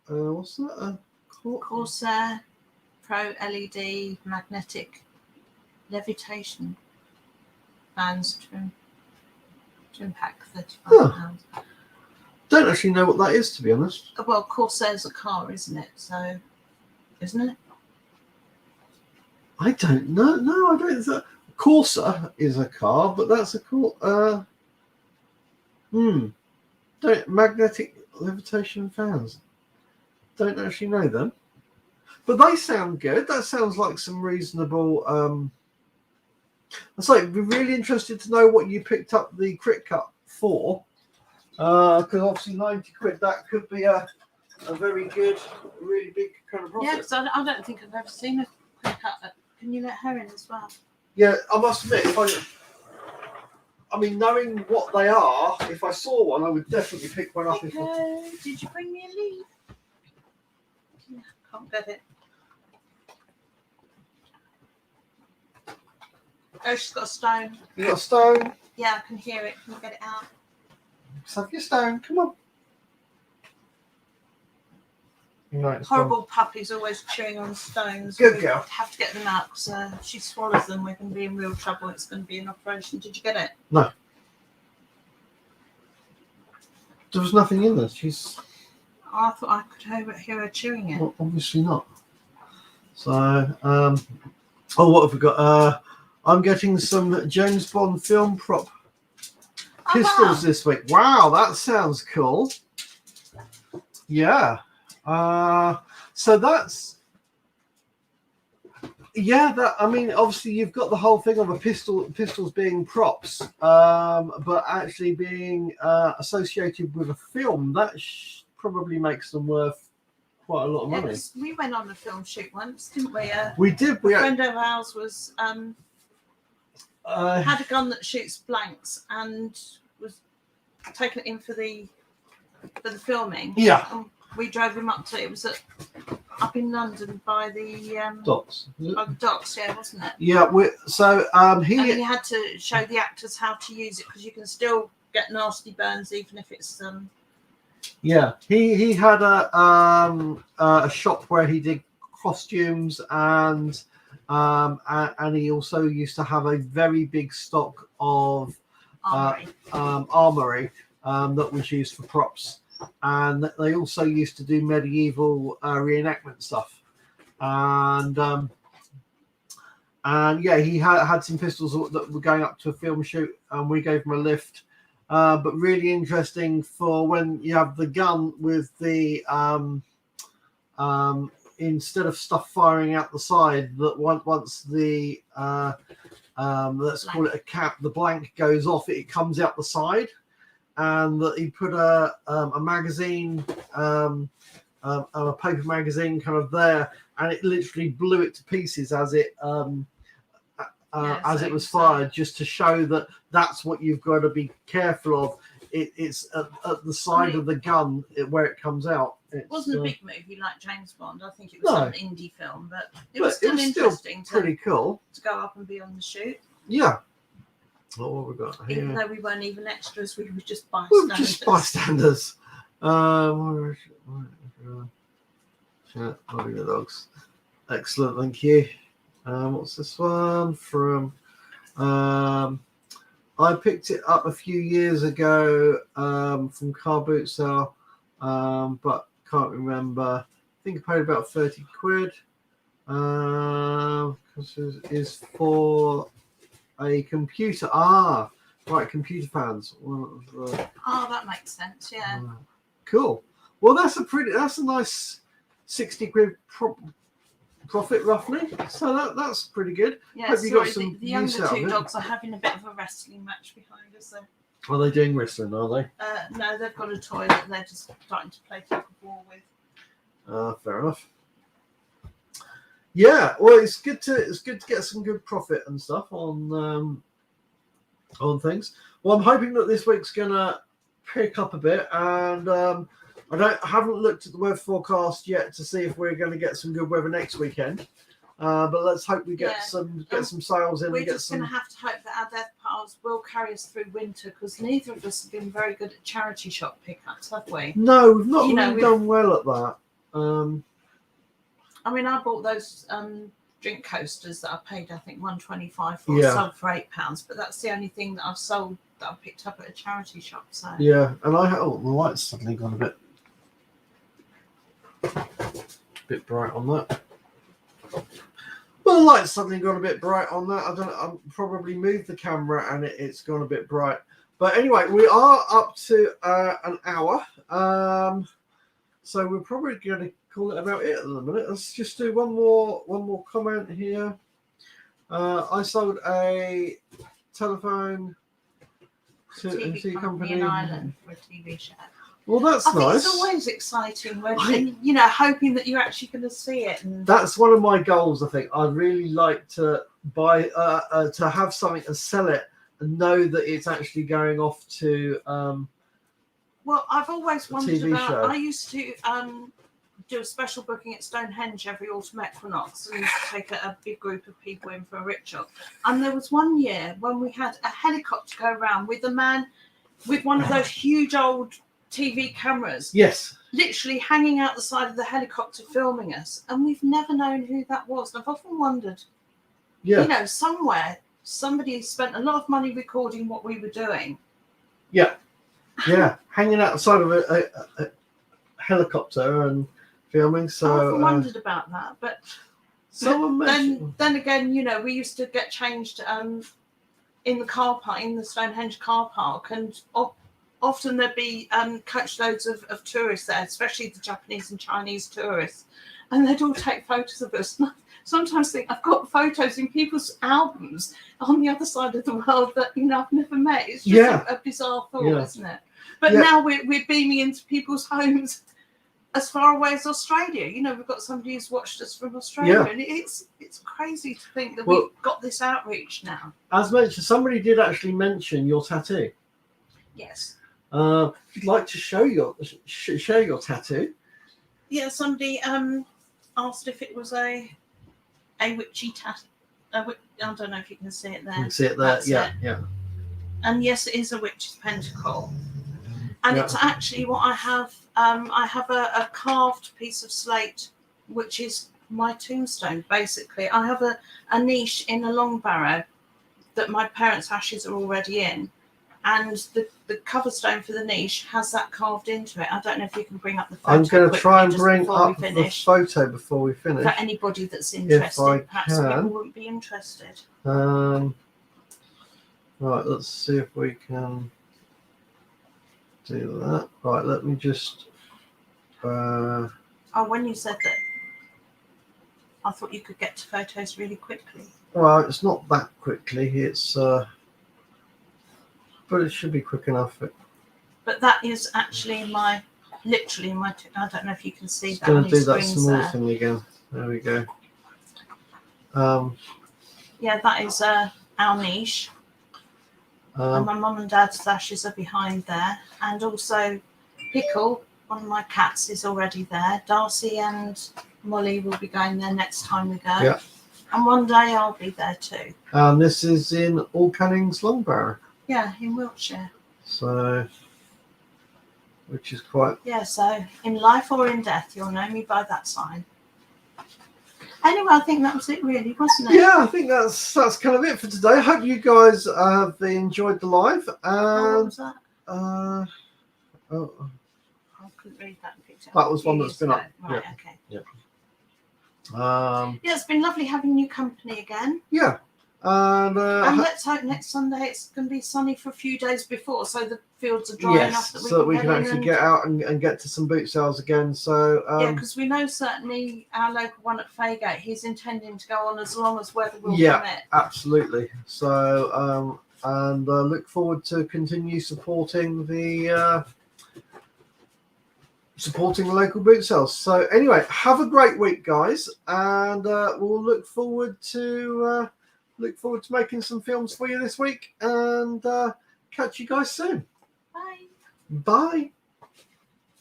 A: What's that?
B: Corsair Pro LED magnetic levitation fans to impact £35.
A: Don't actually know what that is, to be honest.
B: Well, Corsair's a car, isn't it? So, isn't it?
A: I don't know. No, I don't. Corsa is a car, but that's a cool. Magnetic levitation fans. Don't actually know them, but they sound good. That sounds like some reasonable. I'd be really interested to know what you picked up the crit cut for, because obviously 90 quid, that could be a very good, really big kind of profit.
B: Yeah, because I don't think I've ever seen a quick cut. Can you let her in as well?
A: Yeah, I must admit, I mean, knowing what they are, if I saw one, I would definitely pick one up.
B: Okay. Did you bring me a leaf? Yeah, can't get it. Oh, she's got a stone.
A: You got a stone?
B: Yeah, I can hear it. Can you get it out?
A: Let's have your stone. Come on. No,
B: Horrible puppy's always chewing on stones.
A: Good girl.
B: Have to get them out because if she swallows them, we're going to be in real trouble. It's going to be an operation. Did you get it?
A: No. There was nothing in there.
B: I thought I could hear her chewing it.
A: Well, obviously not. So, what have we got? I'm getting some James Bond film prop pistols this week. Wow, that sounds cool. Yeah. So that's I mean, obviously you've got the whole thing of pistols being props, but actually being associated with a film that probably makes them worth quite a lot of money.
B: We went on a film shoot once, didn't we?
A: We did.
B: A friend of ours was had a gun that shoots blanks and was taken in for the filming.
A: Yeah.
B: We drove him up to it was up in London by the
A: docks.
B: By the docks, yeah, wasn't it?
A: Yeah. And
B: he had to show the actors how to use it because you can still get nasty burns even if it's
A: Yeah, he had a shop where he did costumes and he also used to have a very big stock of armory that was used for props, and they also used to do medieval reenactment stuff, and yeah, he had some pistols that were going up to a film shoot, and we gave him a lift. But really interesting for when you have the gun with the instead of stuff firing out the side, that once the let's call it a cap, the blank goes off, it comes out the side, and that he put a magazine, a paper magazine kind of there, and it literally blew it to pieces as it it was fired, just to show that that's what you've got to be careful of. It's at the side of the gun where it comes out. It
B: wasn't a big movie like James Bond. I think it was an indie film, but it was still interesting.
A: Pretty cool
B: to go up and be on the shoot.
A: Yeah. What have we got here?
B: Even though we weren't even extras, we were just bystanders.
A: We were just bystanders. Yeah, the dogs. Excellent, thank you. What's this one from? I picked it up a few years ago from Car Boot Sale, but can't remember. I think I paid about 30 quid. Because is for a computer. Right, computer fans.
B: That makes sense. Yeah.
A: Cool. Well, that's a nice 60 quid profit roughly, so that's pretty good.
B: Yeah,
A: hope you got some
B: the younger two dogs are having a bit of a wrestling match behind us.
A: Are they doing wrestling? Are they?
B: No, they've got a toy that they're just starting to play tug of war with.
A: Fair enough. Yeah, well, it's good to get some good profit and stuff on things. Well, I'm hoping that this week's gonna pick up a bit, and I haven't looked at the weather forecast yet to see if we're going to get some good weather next weekend. But let's hope we get some sales in.
B: We're just going to have to hope that our death piles will carry us through winter, because neither of us have been very good at charity shop pickups, have we?
A: No, we've not really done well at that.
B: I mean, I bought those drink coasters that I paid, I think, $1.25 for, sold for £8, but that's the only thing that I've sold that I've picked up at a charity shop. So
A: yeah, and the light's suddenly gone a bit bright on that. Well, the light's suddenly gone a bit bright on that. I'll probably move the camera and it's gone a bit bright. But anyway, we are up to an hour. So we're probably going to call it about it at the minute. Let's just do one more comment here. I sold a telephone to a
B: TV company in Ireland for a TV show.
A: Well, that's
B: I think
A: nice.
B: it's always exciting when, and, you know, hoping that you're actually going to see it. And
A: that's one of my goals. I think I'd really like to buy, to have something and sell it, and know that it's actually going off to.
B: Well, I've always wondered
A: TV
B: about.
A: show.
B: I used to do a special booking at Stonehenge every autumn equinox, and take a big group of people in for a ritual. And there was one year when we had a helicopter go around with a man with one of those huge old TV cameras,
A: Yes,
B: literally hanging out the side of the helicopter filming us, and we've never known who that was. And I've often wondered,
A: yeah,
B: you know, somewhere somebody spent a lot of money recording what we were doing.
A: yeah, hanging outside of a helicopter and filming. So
B: I often wondered about that, but
A: someone mentioned.
B: then again, you know, we used to get changed in the car park, in the Stonehenge car park, and often there'd be coachloads of tourists there, especially the Japanese and Chinese tourists, and they'd all take photos of us. And I sometimes think I've got photos in people's albums on the other side of the world that, you know, I've never met. It's just a bizarre thought, isn't it? But now we're beaming into people's homes as far away as Australia. You know, we've got somebody who's watched us from Australia, and it's crazy to think that we've got this outreach now.
A: As mentioned, somebody did actually mention your tattoo.
B: Yes.
A: If you'd like to share your tattoo.
B: Yeah, somebody asked if it was a witchy tattoo. I don't know if you can see it there.
A: You can see it there.
B: That's
A: Yeah,
B: it.
A: yeah.
B: And yes, it is a witch's pentacle. And it's actually what I have. I have a carved piece of slate, which is my tombstone, basically. I have a niche in a long barrow that my parents' ashes are already in. And the cover stone for the niche has that carved into it. I don't know if you can bring up the photo.
A: I'm going to try and bring up
B: the
A: photo before we finish.
B: For anybody that's interested, perhaps
A: can.
B: people wouldn't be interested.
A: Right, let's see if we can do that. Right, let me just.
B: When you said that, I thought you could get to photos really quickly.
A: Well, it's not that quickly. It's. But it should be quick enough.
B: But that is actually literally my. I don't know if you can see that.
A: Going to do that small thing again. There we go.
B: Yeah, that is our niche. And my mum and dad's ashes are behind there, and also Pickle, one of my cats, is already there. Darcy and Molly will be going there next time we go.
A: Yeah.
B: And one day I'll be there too.
A: And this is in All Cannings Long Barrow.
B: Yeah, in Wiltshire.
A: So, which is quite.
B: Yeah, so in life or in death, you'll know me by that sign. Anyway, I think that was it, really, wasn't it?
A: Yeah, I think that's kind of it for today. I hope you guys have enjoyed the live. And
B: what was that?
A: Oh,
B: I couldn't read that picture.
A: that was one that's been up.
B: Right,
A: Yeah.
B: okay.
A: Yeah.
B: Yeah, it's been lovely having you company again.
A: Yeah. And
B: let's hope next Sunday it's going to be sunny for a few days before, so the fields are dry enough that
A: we can actually get out and get to some boot sales again. So
B: yeah, because we know certainly our local one at Faygate, he's intending to go on as long as weather will permit.
A: Yeah, absolutely. So and look forward to continue supporting the local boot sales. So anyway, have a great week, guys, and we'll look forward to making some films for you this week, and catch you guys soon.
B: Bye.
A: Bye.